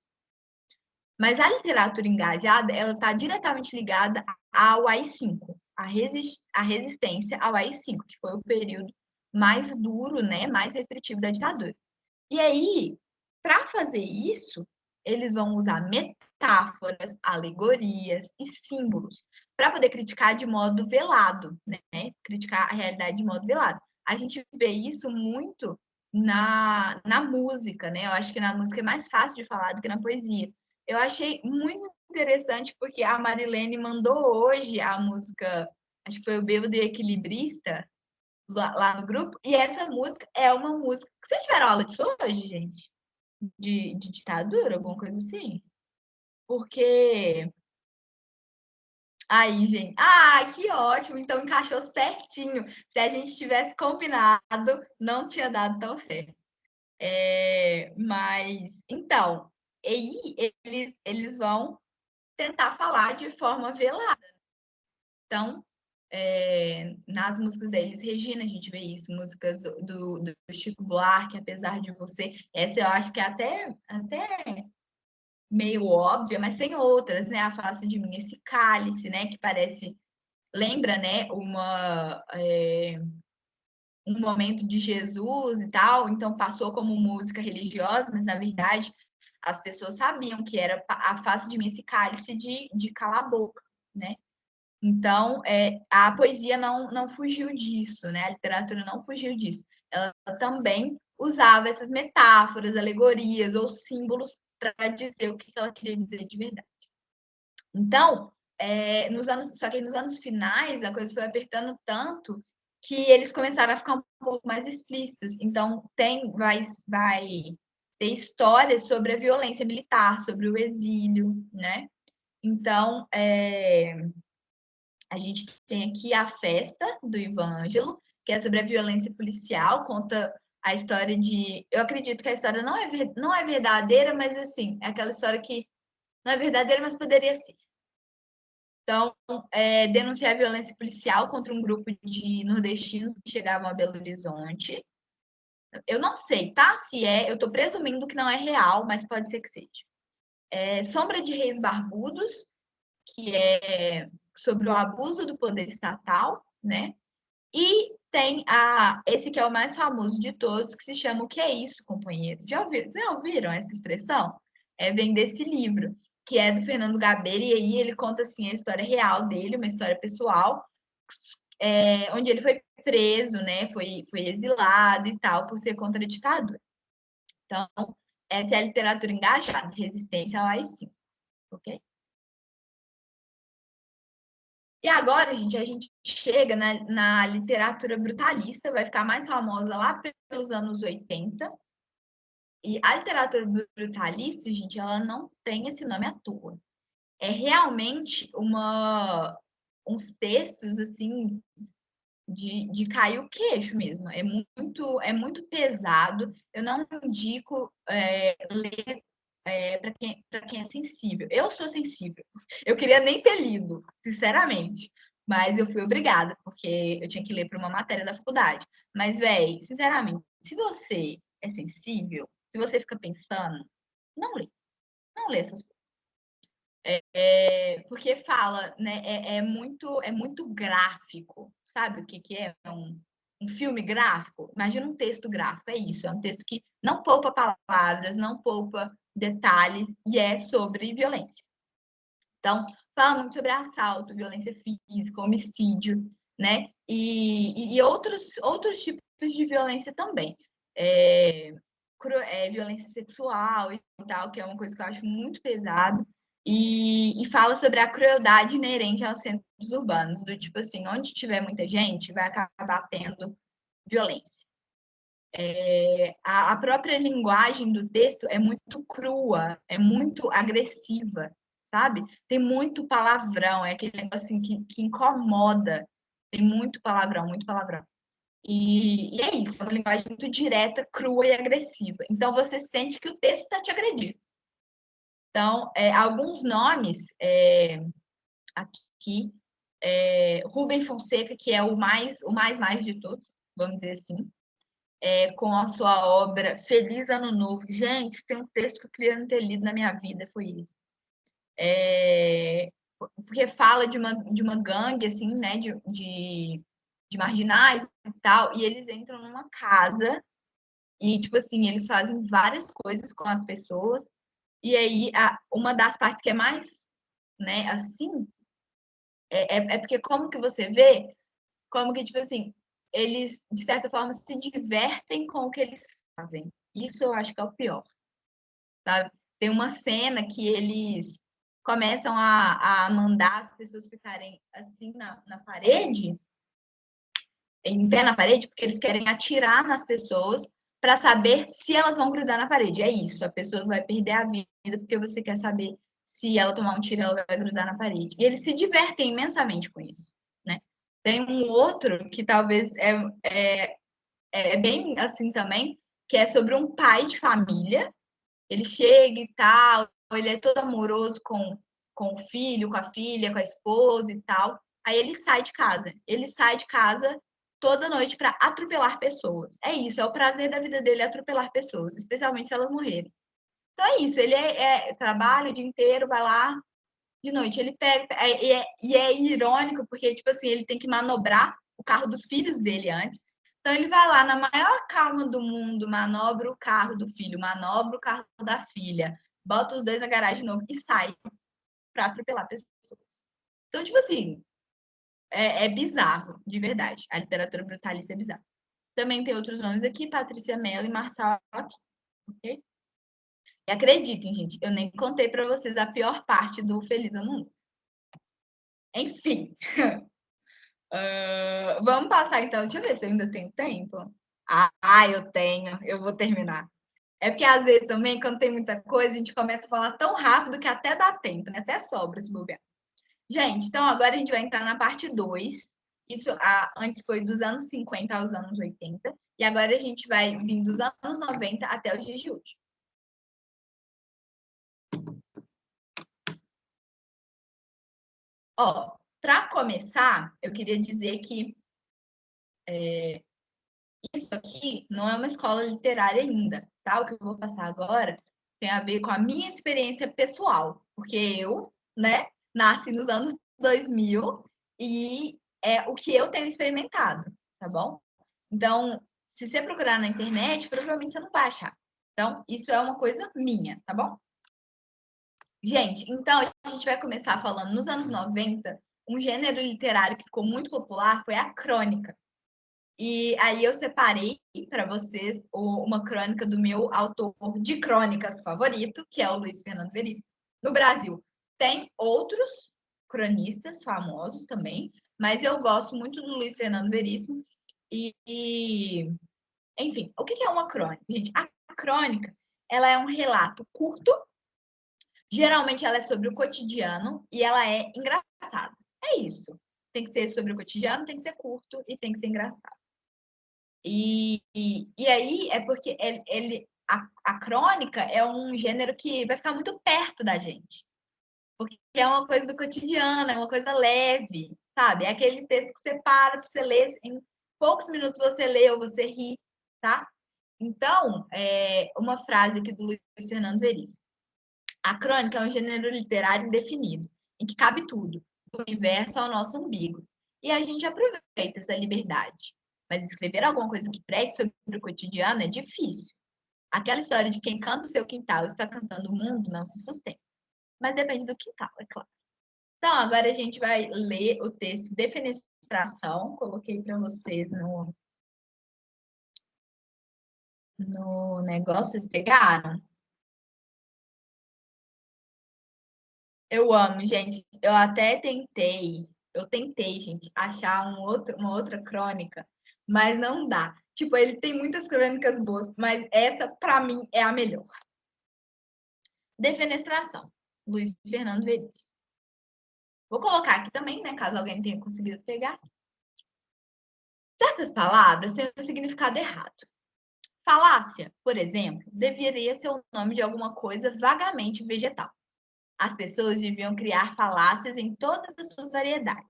Mas a literatura engajada, ela está diretamente ligada ao AI-5, a resistência ao AI-5, que foi o período mais duro, né, mais restritivo da ditadura. E aí, para fazer isso, eles vão usar metáforas, alegorias e símbolos para poder criticar de modo velado, né? Criticar a realidade de modo velado. A gente vê isso muito na música, né? Eu acho que na música é mais fácil de falar do que na poesia. Eu achei muito interessante porque a Marilene mandou hoje a música, acho que foi o Bêbado e Equilibrista, lá no grupo, e essa música é uma música. Vocês tiveram aula disso hoje, gente? De ditadura, alguma coisa assim? Porque. Aí, gente. Ah, que ótimo! Então encaixou certinho. Se a gente tivesse combinado, não tinha dado tão certo. Mas, então, aí eles vão tentar falar de forma velada. Então, nas músicas deles, Regina, a gente vê isso, músicas do Chico Buarque, Apesar de Você. Essa eu acho que é até meio óbvia, mas tem outras, né? Afasta de mim esse cálice, né? Que parece, lembra, né? Um momento de Jesus e tal, então passou como música religiosa, mas na verdade as pessoas sabiam que era afasta de mim esse cálice de calar a boca, né? Então, a poesia não fugiu disso, né? A literatura não fugiu disso. Ela também usava essas metáforas, alegorias ou símbolos para dizer o que ela queria dizer de verdade. Então, só que nos anos finais, a coisa foi apertando tanto que eles começaram a ficar um pouco mais explícitos. Então, vai ter histórias sobre a violência militar, sobre o exílio, né? Então, a gente tem aqui a festa do Ivan Ângelo, que é sobre a violência policial, conta a história de. Eu acredito que a história não é verdadeira, mas assim, é aquela história que não é verdadeira, mas poderia ser. Então, denunciar a violência policial contra um grupo de nordestinos que chegavam a Belo Horizonte. Eu não sei, tá? Se eu estou presumindo que não é real, mas pode ser que seja. Sombra de Reis Barbudos, que é sobre o abuso do poder estatal, né? E tem esse que é o mais famoso de todos, que se chama O Que é Isso, companheiro? Já ouviram essa expressão? Vem desse livro, que é do Fernando Gabeira, e aí ele conta assim, a história real dele, uma história pessoal, onde ele foi preso, né? Foi exilado e tal, por ser contra a ditadura. Então, essa é a literatura engajada, resistência ao AI-5, ok? E agora, gente, a gente chega na literatura brutalista, vai ficar mais famosa lá pelos anos 80. E a literatura brutalista, gente, ela não tem esse nome à toa. É realmente uns textos, assim, de cair o queixo mesmo. É muito pesado. Eu não indico ler para quem é sensível. Eu sou sensível. Eu queria nem ter lido, sinceramente. Mas eu fui obrigada, porque eu tinha que ler para uma matéria da faculdade. Mas, velho, sinceramente, se você é sensível, se você fica pensando, Não lê. Não lê essas coisas. Porque fala, né? É muito gráfico. Sabe o que é um filme gráfico? Imagina um texto gráfico, é isso. É um texto que não poupa palavras, não poupa detalhes e é sobre violência. Então, fala muito sobre assalto, violência física, homicídio, né? E outros tipos de violência também. Violência sexual e tal, que é uma coisa que eu acho muito pesado. E fala sobre a crueldade inerente aos centros urbanos, do tipo assim, onde tiver muita gente, vai acabar tendo violência. A própria linguagem do texto é muito crua, é muito agressiva, sabe? Tem muito palavrão, é aquele negócio assim que incomoda. Tem muito palavrão, muito palavrão. E é isso, é uma linguagem muito direta, crua e agressiva. Então você sente que o texto está te agredindo. Então, alguns nomes aqui, Rubem Fonseca, que é o mais de todos, vamos dizer assim, com a sua obra Feliz Ano Novo. Gente, tem um texto que eu queria não ter lido na minha vida, foi isso. Porque fala de uma gangue, assim, né, de marginais e tal, e eles entram numa casa e, tipo assim, eles fazem várias coisas com as pessoas, e aí uma das partes que é mais, né, assim, porque como que você vê, como que, tipo assim, eles, de certa forma, se divertem com o que eles fazem. Isso eu acho que é o pior, sabe? Tem uma cena que eles começam a mandar as pessoas ficarem assim na parede, em pé na parede, porque eles querem atirar nas pessoas para saber se elas vão grudar na parede. É isso, a pessoa vai perder a vida porque você quer saber se ela tomar um tiro, ela vai grudar na parede. E eles se divertem imensamente com isso, né? Tem um outro que talvez é bem assim também, que é sobre um pai de família. Ele chega e tal, ele é todo amoroso com o filho, com a filha, com a esposa e tal. Aí ele sai de casa. Ele sai de casa toda noite para atropelar pessoas. É isso, é o prazer da vida dele atropelar pessoas, especialmente se elas morrerem. Então é isso, ele trabalha o dia inteiro, vai lá de noite. Ele pega. E é irônico, porque, tipo assim, ele tem que manobrar o carro dos filhos dele antes. Então ele vai lá na maior calma do mundo, manobra o carro do filho, manobra o carro da filha, bota os dois na garagem de novo e sai para atropelar pessoas. Então, tipo assim, é bizarro, de verdade. A literatura brutalista é bizarra. Também tem outros nomes aqui, Patrícia Mello e Marçal aqui, ok? E acreditem, gente, eu nem contei para vocês a pior parte do Feliz Ano Novo. Enfim, vamos passar então. Deixa eu ver se eu ainda tenho tempo. Eu tenho, eu vou terminar. É porque às vezes também, quando tem muita coisa, a gente começa a falar tão rápido que até dá tempo, né? Até sobra se bobear. Gente, então agora a gente vai entrar na parte 2. Isso antes foi dos anos 50 aos anos 80. E agora a gente vai vir dos anos 90 até os dias de hoje. Ó, para começar, eu queria dizer que isso aqui não é uma escola literária ainda, tá? O que eu vou passar agora tem a ver com a minha experiência pessoal, porque eu, né, nasci nos anos 2000 e é o que eu tenho experimentado, tá bom? Então, se você procurar na internet, provavelmente você não vai achar. Então, isso é uma coisa minha, tá bom? Gente, então a gente vai começar falando nos anos 90, um gênero literário que ficou muito popular foi a crônica. E aí eu separei para vocês uma crônica do meu autor de crônicas favorito, que é o Luiz Fernando Veríssimo. No Brasil tem outros cronistas famosos também, mas eu gosto muito do Luiz Fernando Veríssimo. Enfim, o que é uma crônica? Gente, a crônica ela é um relato curto, geralmente ela é sobre o cotidiano e ela é engraçada. É isso. Tem que ser sobre o cotidiano, tem que ser curto e tem que ser engraçado. E aí é porque a crônica é um gênero que vai ficar muito perto da gente. Porque é uma coisa do cotidiano, é uma coisa leve, sabe? É aquele texto que você para você ler, em poucos minutos você lê ou você ri, tá? Então, uma frase aqui do Luiz Fernando Veríssimo. A crônica é um gênero literário indefinido, em que cabe tudo, do universo ao nosso umbigo. E a gente aproveita essa liberdade. Mas escrever alguma coisa que preste sobre o cotidiano é difícil. Aquela história de quem canta o seu quintal está cantando o mundo não se sustenta. Mas depende do quintal, é claro. Então, agora a gente vai ler o texto Defenestração. Coloquei para vocês no negócio, vocês pegaram? Eu amo, gente. Eu tentei, gente, achar uma outra crônica, mas não dá. Tipo, ele tem muitas crônicas boas, mas essa, para mim, é a melhor. Defenestração, Luiz Fernando Veríssimo. Vou colocar aqui também, né, caso alguém tenha conseguido pegar. Certas palavras têm um significado errado. Falácia, por exemplo, deveria ser o nome de alguma coisa vagamente vegetal. As pessoas deviam criar falácias em todas as suas variedades.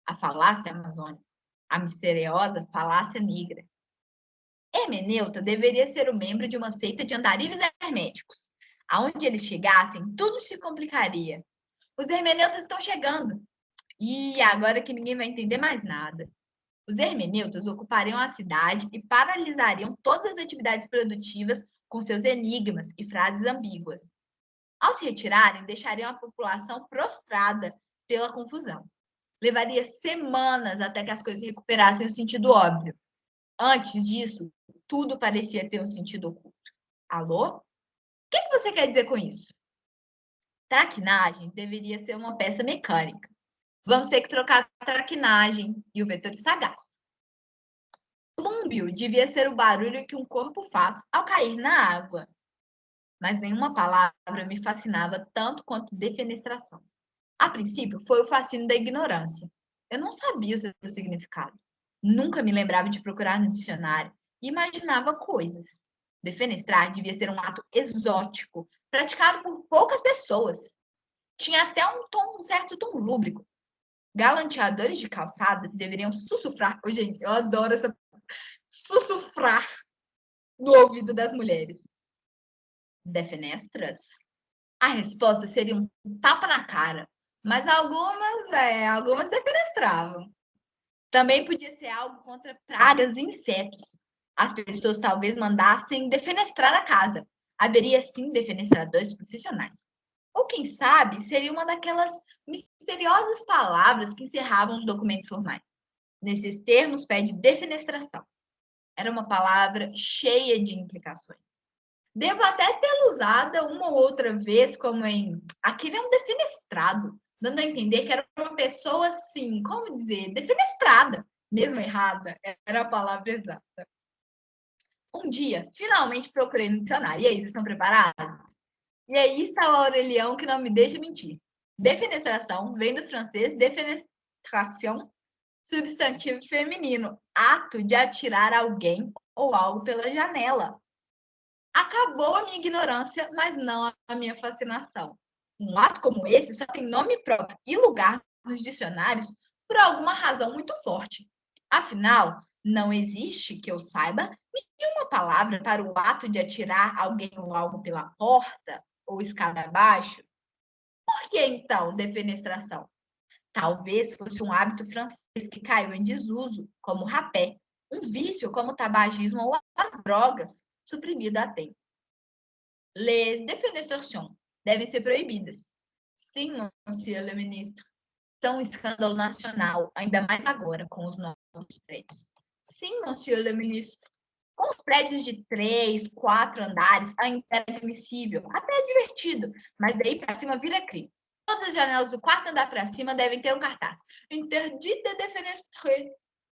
A falácia amazônica, a misteriosa falácia negra. Hermeneuta deveria ser o membro de uma seita de andarilhos herméticos. Aonde eles chegassem, tudo se complicaria. Os hermeneutas estão chegando. E agora que ninguém vai entender mais nada. Os hermeneutas ocupariam a cidade e paralisariam todas as atividades produtivas com seus enigmas e frases ambíguas. Ao se retirarem, deixariam a população prostrada pela confusão. Levaria semanas até que as coisas recuperassem o sentido óbvio. Antes disso, tudo parecia ter um sentido oculto. Alô? O que você quer dizer com isso? Traquinagem deveria ser uma peça mecânica. Vamos ter que trocar a traquinagem e o vetor está gasto. Plúmbio devia ser o barulho que um corpo faz ao cair na água. Mas nenhuma palavra me fascinava tanto quanto defenestração. A princípio, foi o fascínio da ignorância. Eu não sabia o seu significado. Nunca me lembrava de procurar no dicionário e imaginava coisas. Defenestrar devia ser um ato exótico, praticado por poucas pessoas. Tinha até um certo tom lúbrico. Galanteadores de calçadas deveriam sussurrar. Oh, gente, eu adoro essa sussurrar no ouvido das mulheres. Defenestras? A resposta seria um tapa na cara, mas algumas defenestravam. Também podia ser algo contra pragas e insetos. As pessoas talvez mandassem defenestrar a casa. Haveria sim defenestradores profissionais. Ou quem sabe, seria uma daquelas misteriosas palavras que encerravam os documentos formais. Nesses termos, pede defenestração. Era uma palavra cheia de implicações. Devo até tê-la usada uma ou outra vez, como em aquele é um defenestrado, dando a entender que era uma pessoa assim, como dizer, defenestrada, mesmo errada, era a palavra exata. Um dia, finalmente procurei no dicionário. E aí, vocês estão preparados? E aí está o Aurelião que não me deixa mentir. Defenestração vem do francês defenestration, substantivo feminino, ato de atirar alguém ou algo pela janela. Acabou a minha ignorância, mas não a minha fascinação. Um ato como esse só tem nome próprio e lugar nos dicionários por alguma razão muito forte. Afinal, não existe, que eu saiba, nenhuma palavra para o ato de atirar alguém ou algo pela porta ou escada abaixo. Por que, então, defenestração? Talvez fosse um hábito francês que caiu em desuso, como o rapé, um vício como o tabagismo ou as drogas, suprimido a tempo. Les defenestrations devem ser proibidas. Sim, monsieur le ministre. São um escândalo nacional, ainda mais agora com os novos prédios. Sim, monsieur le ministre. Com os prédios de 3, 4 andares, ainda é admissível, até é divertido, mas daí para cima vira crime. Todas as janelas do quarto andar para cima devem ter um cartaz. Interdit de defenestrer.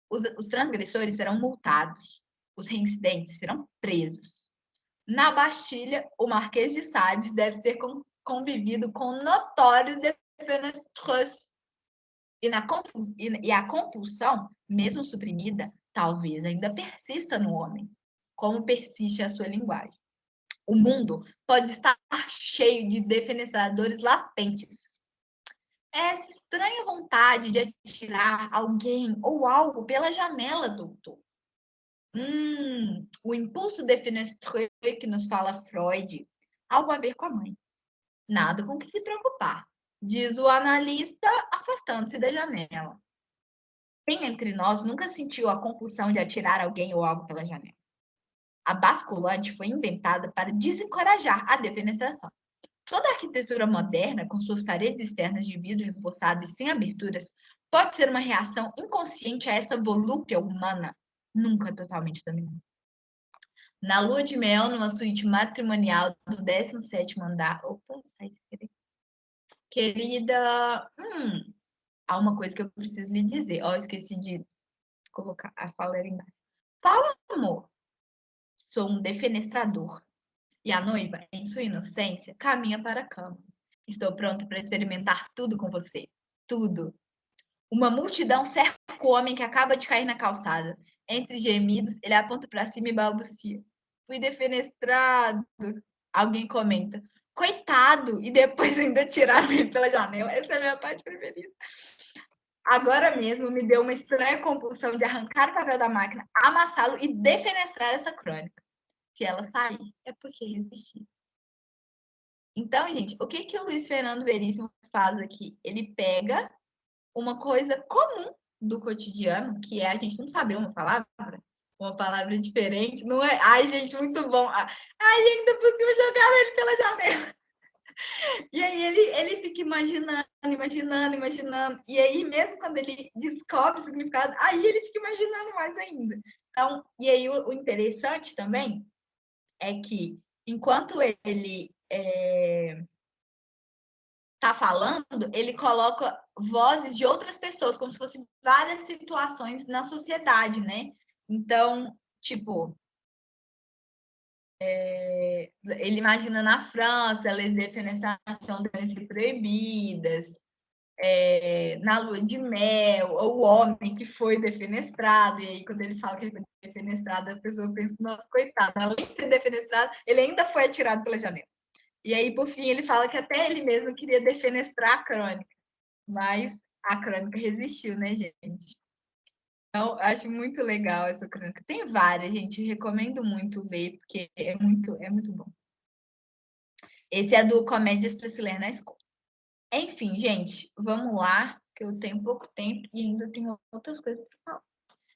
Os transgressores serão multados. Os reincidentes serão presos. Na Bastilha, o Marquês de Sades deve ter convivido com notórios defenestros. E a compulsão, mesmo suprimida, talvez ainda persista no homem, como persiste a sua linguagem. O mundo pode estar cheio de defenestradores latentes. Essa estranha vontade de atirar alguém ou algo pela janela, doutor. O impulso defenestreux que nos fala Freud, algo a ver com a mãe. Nada com que se preocupar, diz o analista, afastando-se da janela. Quem entre nós nunca sentiu a compulsão de atirar alguém ou algo pela janela? A basculante foi inventada para desencorajar a defenestração. Toda a arquitetura moderna, com suas paredes externas de vidro reforçado e sem aberturas, pode ser uma reação inconsciente a essa volúpia humana, nunca totalmente dominante. Na lua de mel, numa suíte matrimonial do 17º andar. Opa, sai sem querer. Querida, há uma coisa que eu preciso lhe dizer. Ó, esqueci de colocar a fala era embaixo. Fala, amor. Sou um defenestrador. E a noiva, em sua inocência, caminha para a cama. Estou pronto para experimentar tudo com você. Tudo. Uma multidão cerca o homem que acaba de cair na calçada. Entre gemidos, ele aponta para cima e balbucia. Fui defenestrado. Alguém comenta. Coitado! E depois ainda tiraram ele pela janela. Essa é a minha parte preferida. Agora mesmo me deu uma estranha compulsão de arrancar o papel da máquina, amassá-lo e defenestrar essa crônica. Se ela sair, é porque resisti. Então, gente, o que o Luiz Fernando Veríssimo faz aqui? Ele pega uma coisa comum do cotidiano, que é a gente não saber uma palavra diferente, não é? Ai, gente, muito bom. Ai, ainda por cima jogaram ele pela janela. E aí ele fica imaginando. E aí, mesmo quando ele descobre o significado, aí ele fica imaginando mais ainda. Então, e aí o interessante também é que, enquanto ele tá falando, ele coloca vozes de outras pessoas, como se fossem várias situações na sociedade, né? Então, tipo, ele imagina na França, as defenestrações devem ser proibidas, na lua de mel, o homem que foi defenestrado, e aí quando ele fala que ele foi defenestrado, a pessoa pensa, nossa, coitado, além de ser defenestrado, ele ainda foi atirado pela janela. E aí, por fim, ele fala que até ele mesmo queria defenestrar a crônica, mas a crônica resistiu, né, gente? Então, acho muito legal essa crônica. Tem várias, gente, recomendo muito ler, porque é muito bom. Esse é do Comédias para se ler na escola. Enfim, gente, vamos lá, que eu tenho pouco tempo e ainda tenho outras coisas para falar.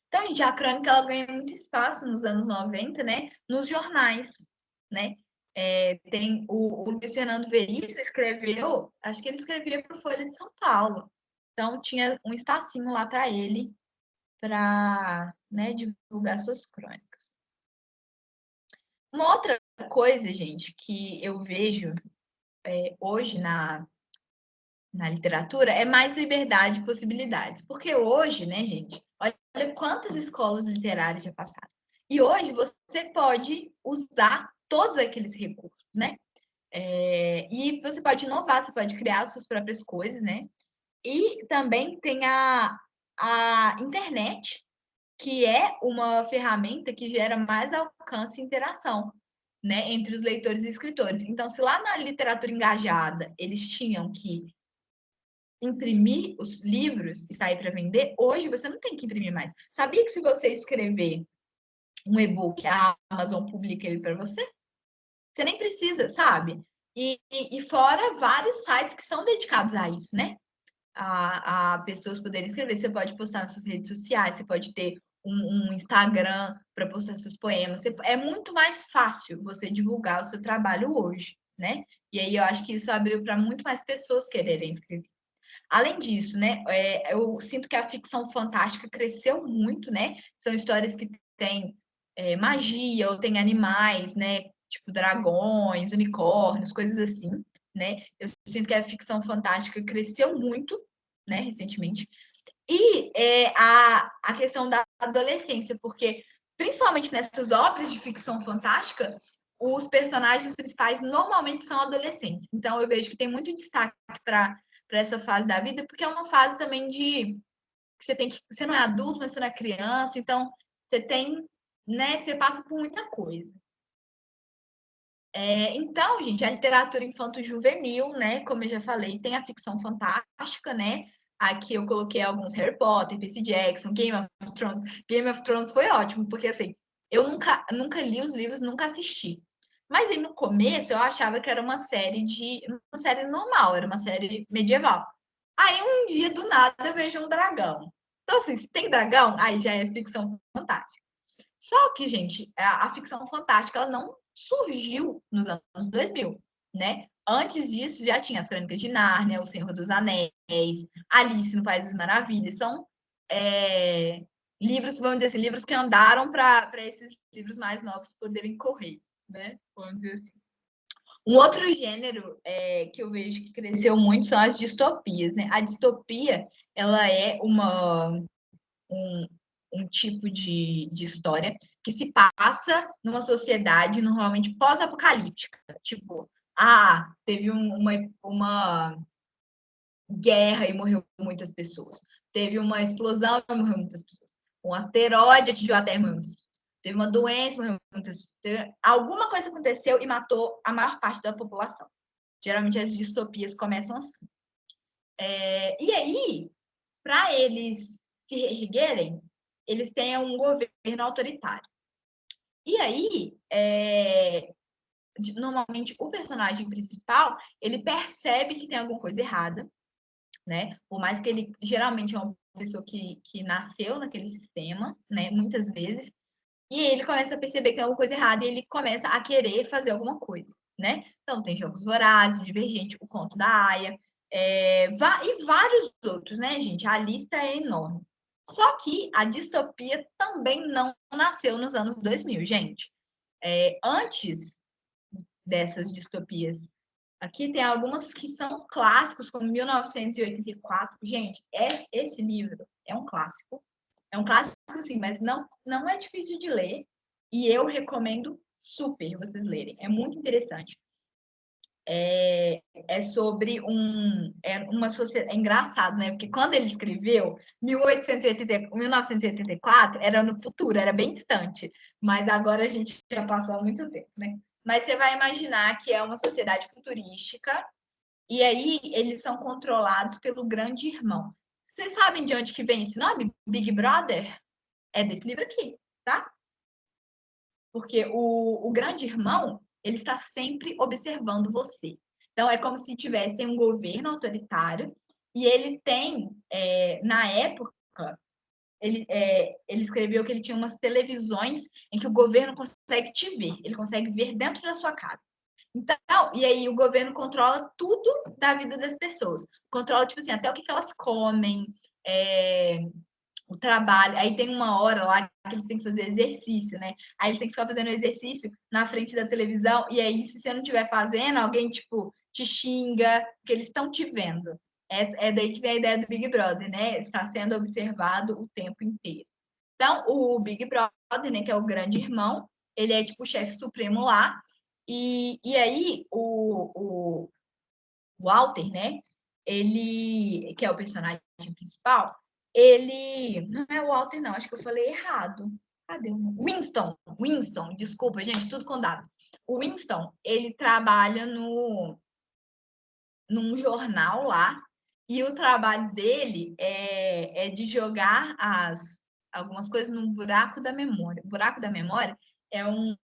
Então, gente, a crônica ela ganha muito espaço nos anos 90, né? Nos jornais, né? Tem o Luiz Fernando Veríssimo escreveu, acho que ele escrevia para o Folha de São Paulo. Então, tinha um espacinho lá para ele, para, né, divulgar suas crônicas. Uma outra coisa, gente, que eu vejo hoje na literatura é mais liberdade e possibilidades. Porque hoje, né, gente, olha quantas escolas literárias já passaram. E hoje você pode usar todos aqueles recursos, né? E você pode inovar, você pode criar suas próprias coisas, né? E também tem a internet, que é uma ferramenta que gera mais alcance e interação, né, entre os leitores e escritores. Então, se lá na literatura engajada eles tinham que imprimir os livros e sair para vender, hoje você não tem que imprimir mais. Sabia que se você escrever um e-book, a Amazon publica ele para você? Você nem precisa, sabe? E fora vários sites que são dedicados a isso, né? A pessoas poderem escrever. Você pode postar nas suas redes sociais, você pode ter um Instagram para postar seus poemas. É muito mais fácil você divulgar o seu trabalho hoje, né? E aí eu acho que isso abriu para muito mais pessoas quererem escrever. Além disso, né, eu sinto que a ficção fantástica cresceu muito, né? São histórias que têm magia ou têm animais, né? Tipo dragões, unicórnios, coisas assim, né? Eu sinto que a ficção fantástica cresceu muito, né, recentemente. E a questão da adolescência, porque principalmente nessas obras de ficção fantástica, os personagens principais normalmente são adolescentes. Então eu vejo que tem muito destaque para essa fase da vida, porque é uma fase também de que você não é adulto, mas você não é criança, então você tem, né, você passa por muita coisa. Então, gente, a literatura infanto-juvenil, né, como eu já falei, tem a ficção fantástica, né? Aqui eu coloquei alguns Harry Potter, Percy Jackson, Game of Thrones. Game of Thrones foi ótimo, porque assim, Eu nunca li os livros, nunca assisti. Mas aí no começo eu achava que era uma série normal, era uma série medieval. Aí um dia do nada eu vejo um dragão. Então, assim, se tem dragão, aí já é ficção fantástica. Só que, gente, a ficção fantástica ela não surgiu nos anos 2000, né? Antes disso já tinha as Crônicas de Nárnia, O Senhor dos Anéis, Alice no País das Maravilhas. São livros, vamos dizer assim, livros que andaram para esses livros mais novos poderem correr, né? Vamos dizer assim. Um outro gênero que eu vejo que cresceu muito são as distopias, né? A distopia, ela é um tipo de história que se passa numa sociedade normalmente pós-apocalíptica. Tipo, teve uma guerra e morreu muitas pessoas. Teve uma explosão e morreu muitas pessoas. Um asteroide atingiu a Terra e morreu muitas pessoas. Teve uma doença, morreu muitas pessoas. Alguma coisa aconteceu e matou a maior parte da população. Geralmente as distopias começam assim. E aí, para eles se reerguerem, eles têm um governo autoritário. E aí, normalmente, o personagem principal, ele percebe que tem alguma coisa errada, né? Por mais que ele, geralmente, é uma pessoa que nasceu naquele sistema, né? Muitas vezes. E ele começa a perceber que tem alguma coisa errada e ele começa a querer fazer alguma coisa, né? Então, tem Jogos Vorazes, Divergente, O Conto da Aia, e vários outros, né, gente? A lista é enorme. Só que a distopia também não nasceu nos anos 2000, gente. Antes dessas distopias, aqui tem algumas que são clássicos, como 1984. Gente, esse livro é um clássico. É um clássico, sim, mas não é difícil de ler. E eu recomendo super vocês lerem. É muito interessante. Sobre uma sociedade. É engraçado, né? Porque quando ele escreveu, 1984 era no futuro, era bem distante. Mas agora a gente já passou há muito tempo, né? Mas você vai imaginar que é uma sociedade futurística, e aí eles são controlados pelo grande irmão. Vocês sabem de onde que vem esse nome? Big Brother? É desse livro aqui, tá? Porque o grande irmão, ele está sempre observando você. Então, é como se tem um governo autoritário e ele tem, na época, ele escreveu que ele tinha umas televisões em que o governo consegue te ver, ele consegue ver dentro da sua casa. Então, e aí o governo controla tudo da vida das pessoas. Controla, tipo assim, até o que elas comem, o trabalho. Aí tem uma hora lá que eles têm que fazer exercício, né? Aí eles têm que ficar fazendo exercício na frente da televisão, e aí, se você não estiver fazendo, alguém, tipo, te xinga, porque eles estão te vendo. É daí que vem a ideia do Big Brother, né? Está sendo observado o tempo inteiro. Então, o Big Brother, né, que é o grande irmão, ele é tipo o chefe supremo lá, e aí o Walter, né, ele, que é o personagem principal, ele, não é o Walter não, acho que eu falei errado. Cadê o Winston, desculpa, gente, tudo com dado. O Winston, ele trabalha num jornal lá, e o trabalho dele é de jogar algumas coisas num buraco da memória. O buraco da memória é um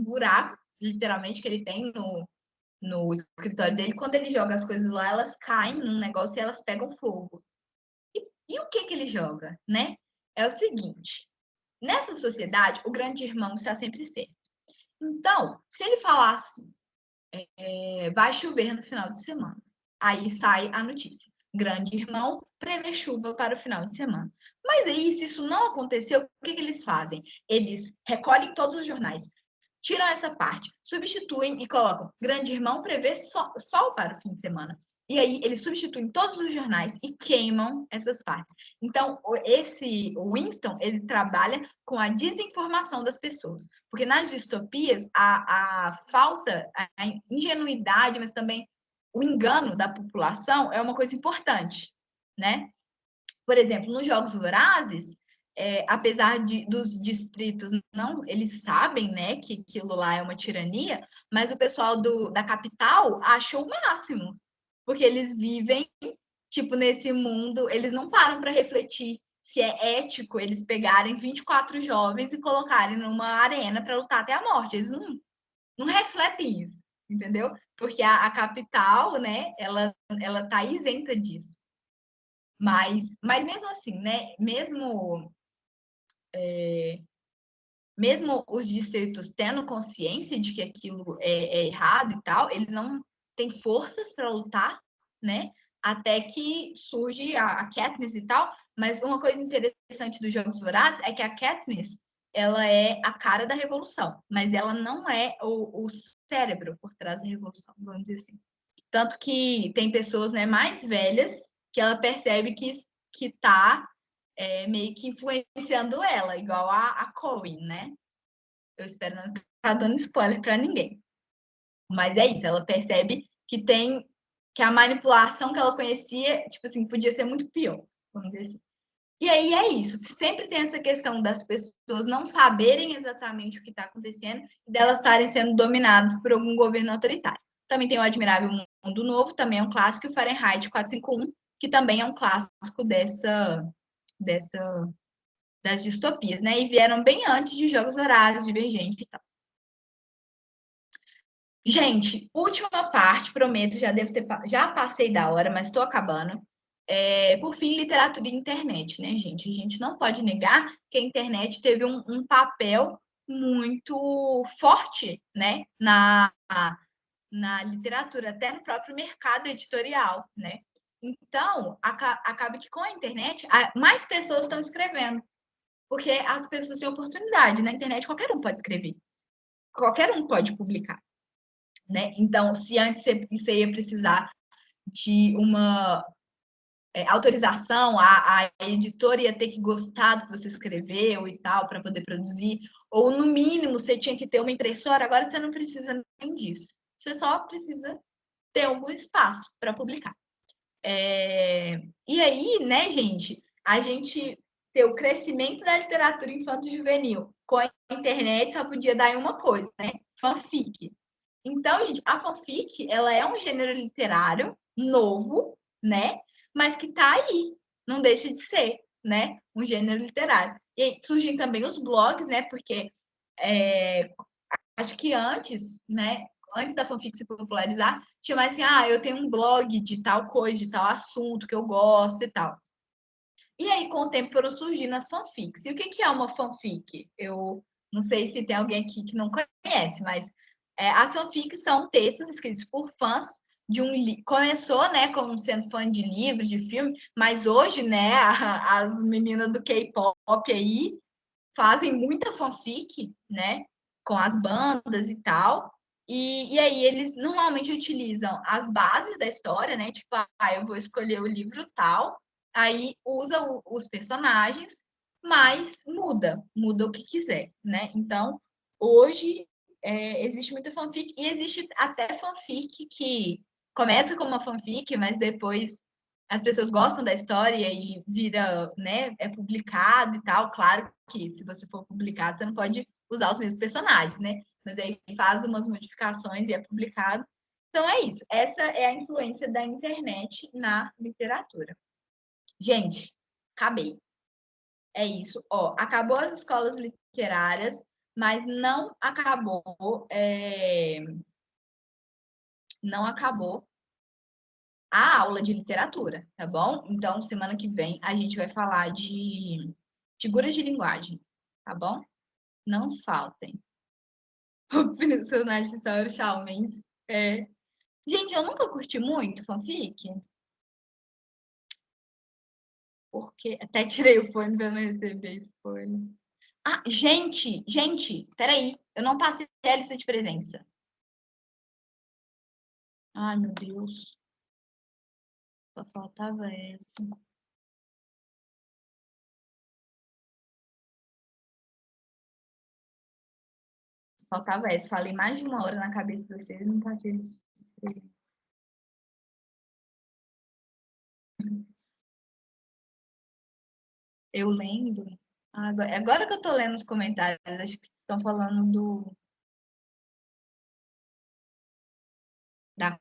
buraco, literalmente, que ele tem no escritório dele. Quando ele joga as coisas lá, elas caem num negócio e elas pegam fogo. E o que ele joga, né? É o seguinte, nessa sociedade, o grande irmão está sempre certo. Então, se ele falasse, vai chover no final de semana, aí sai a notícia. Grande irmão prevê chuva para o final de semana. Mas aí, se isso não aconteceu, o que eles fazem? Eles recolhem todos os jornais, tiram essa parte, substituem e colocam Grande Irmão prevê sol para o fim de semana. E aí eles substituem todos os jornais e queimam essas partes. Então, o Winston, ele trabalha com a desinformação das pessoas. Porque nas distopias, a falta, a ingenuidade, mas também o engano da população é uma coisa importante, né? Por exemplo, nos Jogos Vorazes, apesar dos distritos não, eles sabem, né, que aquilo lá é uma tirania, mas o pessoal da capital achou o máximo, porque eles vivem, tipo, nesse mundo, eles não param para refletir se é ético eles pegarem 24 jovens e colocarem numa arena para lutar até a morte. Eles não refletem isso, entendeu? Porque a capital, né, ela tá isenta disso. Mas mesmo assim, né, mesmo os distritos tendo consciência de que aquilo é errado e tal, eles não têm forças para lutar, né? Até que surge a Katniss e tal. Mas uma coisa interessante dos Jogos Vorazes é que a Katniss ela é a cara da revolução, mas ela não é o cérebro por trás da revolução, vamos dizer assim. Tanto que tem pessoas, né, mais velhas que ela percebe que tá meio que influenciando ela, igual a Coen, né? Eu espero não estar dando spoiler para ninguém. Mas é isso, ela percebe que tem que a manipulação que ela conhecia, tipo assim, podia ser muito pior, vamos dizer assim. E aí é isso, sempre tem essa questão das pessoas não saberem exatamente o que está acontecendo e delas estarem sendo dominadas por algum governo autoritário. Também tem o Admirável Mundo Novo, também é um clássico, e o Fahrenheit 451, que também é um clássico das distopias, né? E vieram bem antes de Jogos Vorazes, Divergente e tal. Gente, última parte, prometo, já passei da hora, mas estou acabando. Por fim, literatura e internet, né, gente? A gente não pode negar que a internet teve um papel muito forte, né, na literatura, até no próprio mercado editorial, né? Então, acaba que com a internet, mais pessoas estão escrevendo, porque as pessoas têm oportunidade. Na internet, qualquer um pode escrever, qualquer um pode publicar, né? Então, se antes você ia precisar de uma autorização, a editora ia ter que gostar do que você escreveu e tal, para poder produzir, ou no mínimo você tinha que ter uma impressora, agora você não precisa nem disso. Você só precisa ter algum espaço para publicar. E aí, né, gente, a gente ter o crescimento da literatura infanto-juvenil com a internet só podia dar em uma coisa, né? Fanfic. Então, gente, a fanfic, ela é um gênero literário novo, né? Mas que tá aí, não deixa de ser, né? Um gênero literário. E aí, surgem também os blogs, né? Porque acho que antes, né? Antes da fanfic se popularizar, tinha mais assim, eu tenho um blog de tal coisa, de tal assunto que eu gosto e tal. E aí, com o tempo, foram surgindo as fanfics. E o que é uma fanfic? Eu não sei se tem alguém aqui que não conhece, mas as fanfics são textos escritos por fãs de um começou, né, como sendo fã de livros, de filme, mas hoje, né, as meninas do K-pop aí fazem muita fanfic, né, com as bandas e tal. E aí eles normalmente utilizam as bases da história, né? Tipo, eu vou escolher o livro tal, aí usa os personagens, mas muda o que quiser, né? Então, hoje existe muita fanfic e existe até fanfic que começa como uma fanfic, mas depois as pessoas gostam da história e vira, né, é publicado e tal. Claro que se você for publicar, você não pode usar os mesmos personagens, né? Mas aí faz umas modificações e é publicado. Então é isso. Essa é a influência da internet na literatura. Gente, acabei. É isso. Ó, acabou as escolas literárias, mas não acabou a aula de literatura, tá bom? Então, semana que vem a gente vai falar de figuras de linguagem, tá bom? Não faltem. O personagem de Sauro Shawn Mendes. Gente, eu nunca curti muito fanfic, porque até tirei o fone para não receber spoiler. Gente, peraí, eu não passei a lista de presença. Ai, meu Deus. Só faltava essa. Faltava essa. Falei mais de uma hora na cabeça de vocês, não passei a lista de presença. Eu lendo. Agora que eu tô lendo os comentários, acho que estão falando da